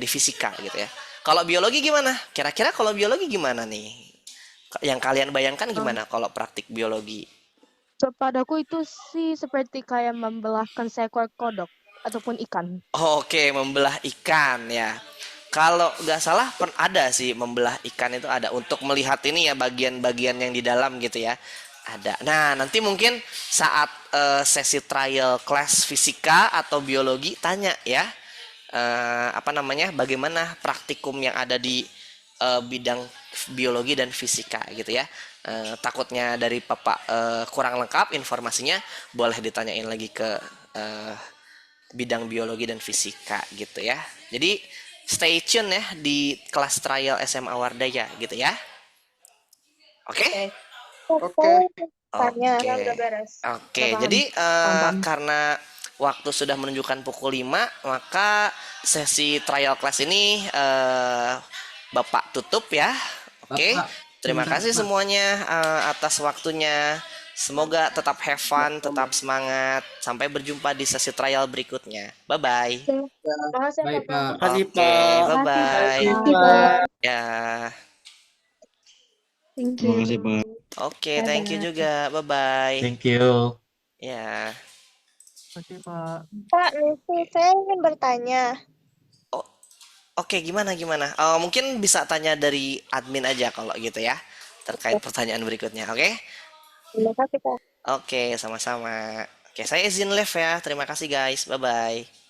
fisika gitu ya. Kalau biologi gimana? Kira-kira kalau biologi gimana nih? Yang kalian bayangkan gimana kalau praktik biologi? Kepadaku itu sih seperti kayak membelahkan seekor kodok ataupun ikan. Oke, membelah ikan ya. Kalau nggak salah ada sih membelah ikan itu ada untuk melihat ini ya bagian-bagian yang di dalam gitu ya. Ada. Nah, nanti mungkin saat sesi trial class fisika atau biologi tanya ya. Bagaimana praktikum yang ada di bidang biologi dan fisika gitu ya. Takutnya dari Bapak kurang lengkap informasinya, boleh ditanyain lagi ke bidang biologi dan fisika gitu ya. Jadi stay tune ya di kelas trial SMA Wardaya gitu ya. Oke? Oke, jadi karena waktu sudah menunjukkan pukul 5, maka sesi trial class ini Bapak tutup ya. Oke. Terima kasih semuanya atas waktunya. Semoga tetap have fun, tetap semangat. Sampai berjumpa di sesi trial berikutnya. Bye-bye. Baik, Pak. Makasih, Oke, Pak. bye-bye. Makasih, Pak. Ya. Terima kasih, Pak. Oke, thank you juga. Bye-bye. Thank you. Ya. Makasih, Pak. Pak, Nisi, saya ingin bertanya. Oke, gimana? Mungkin bisa tanya dari admin aja kalau gitu ya, terkait pertanyaan berikutnya. Oke? Terima kasih, Pak. Oke, sama-sama. Oke, saya izin live ya. Terima kasih guys. Bye-bye.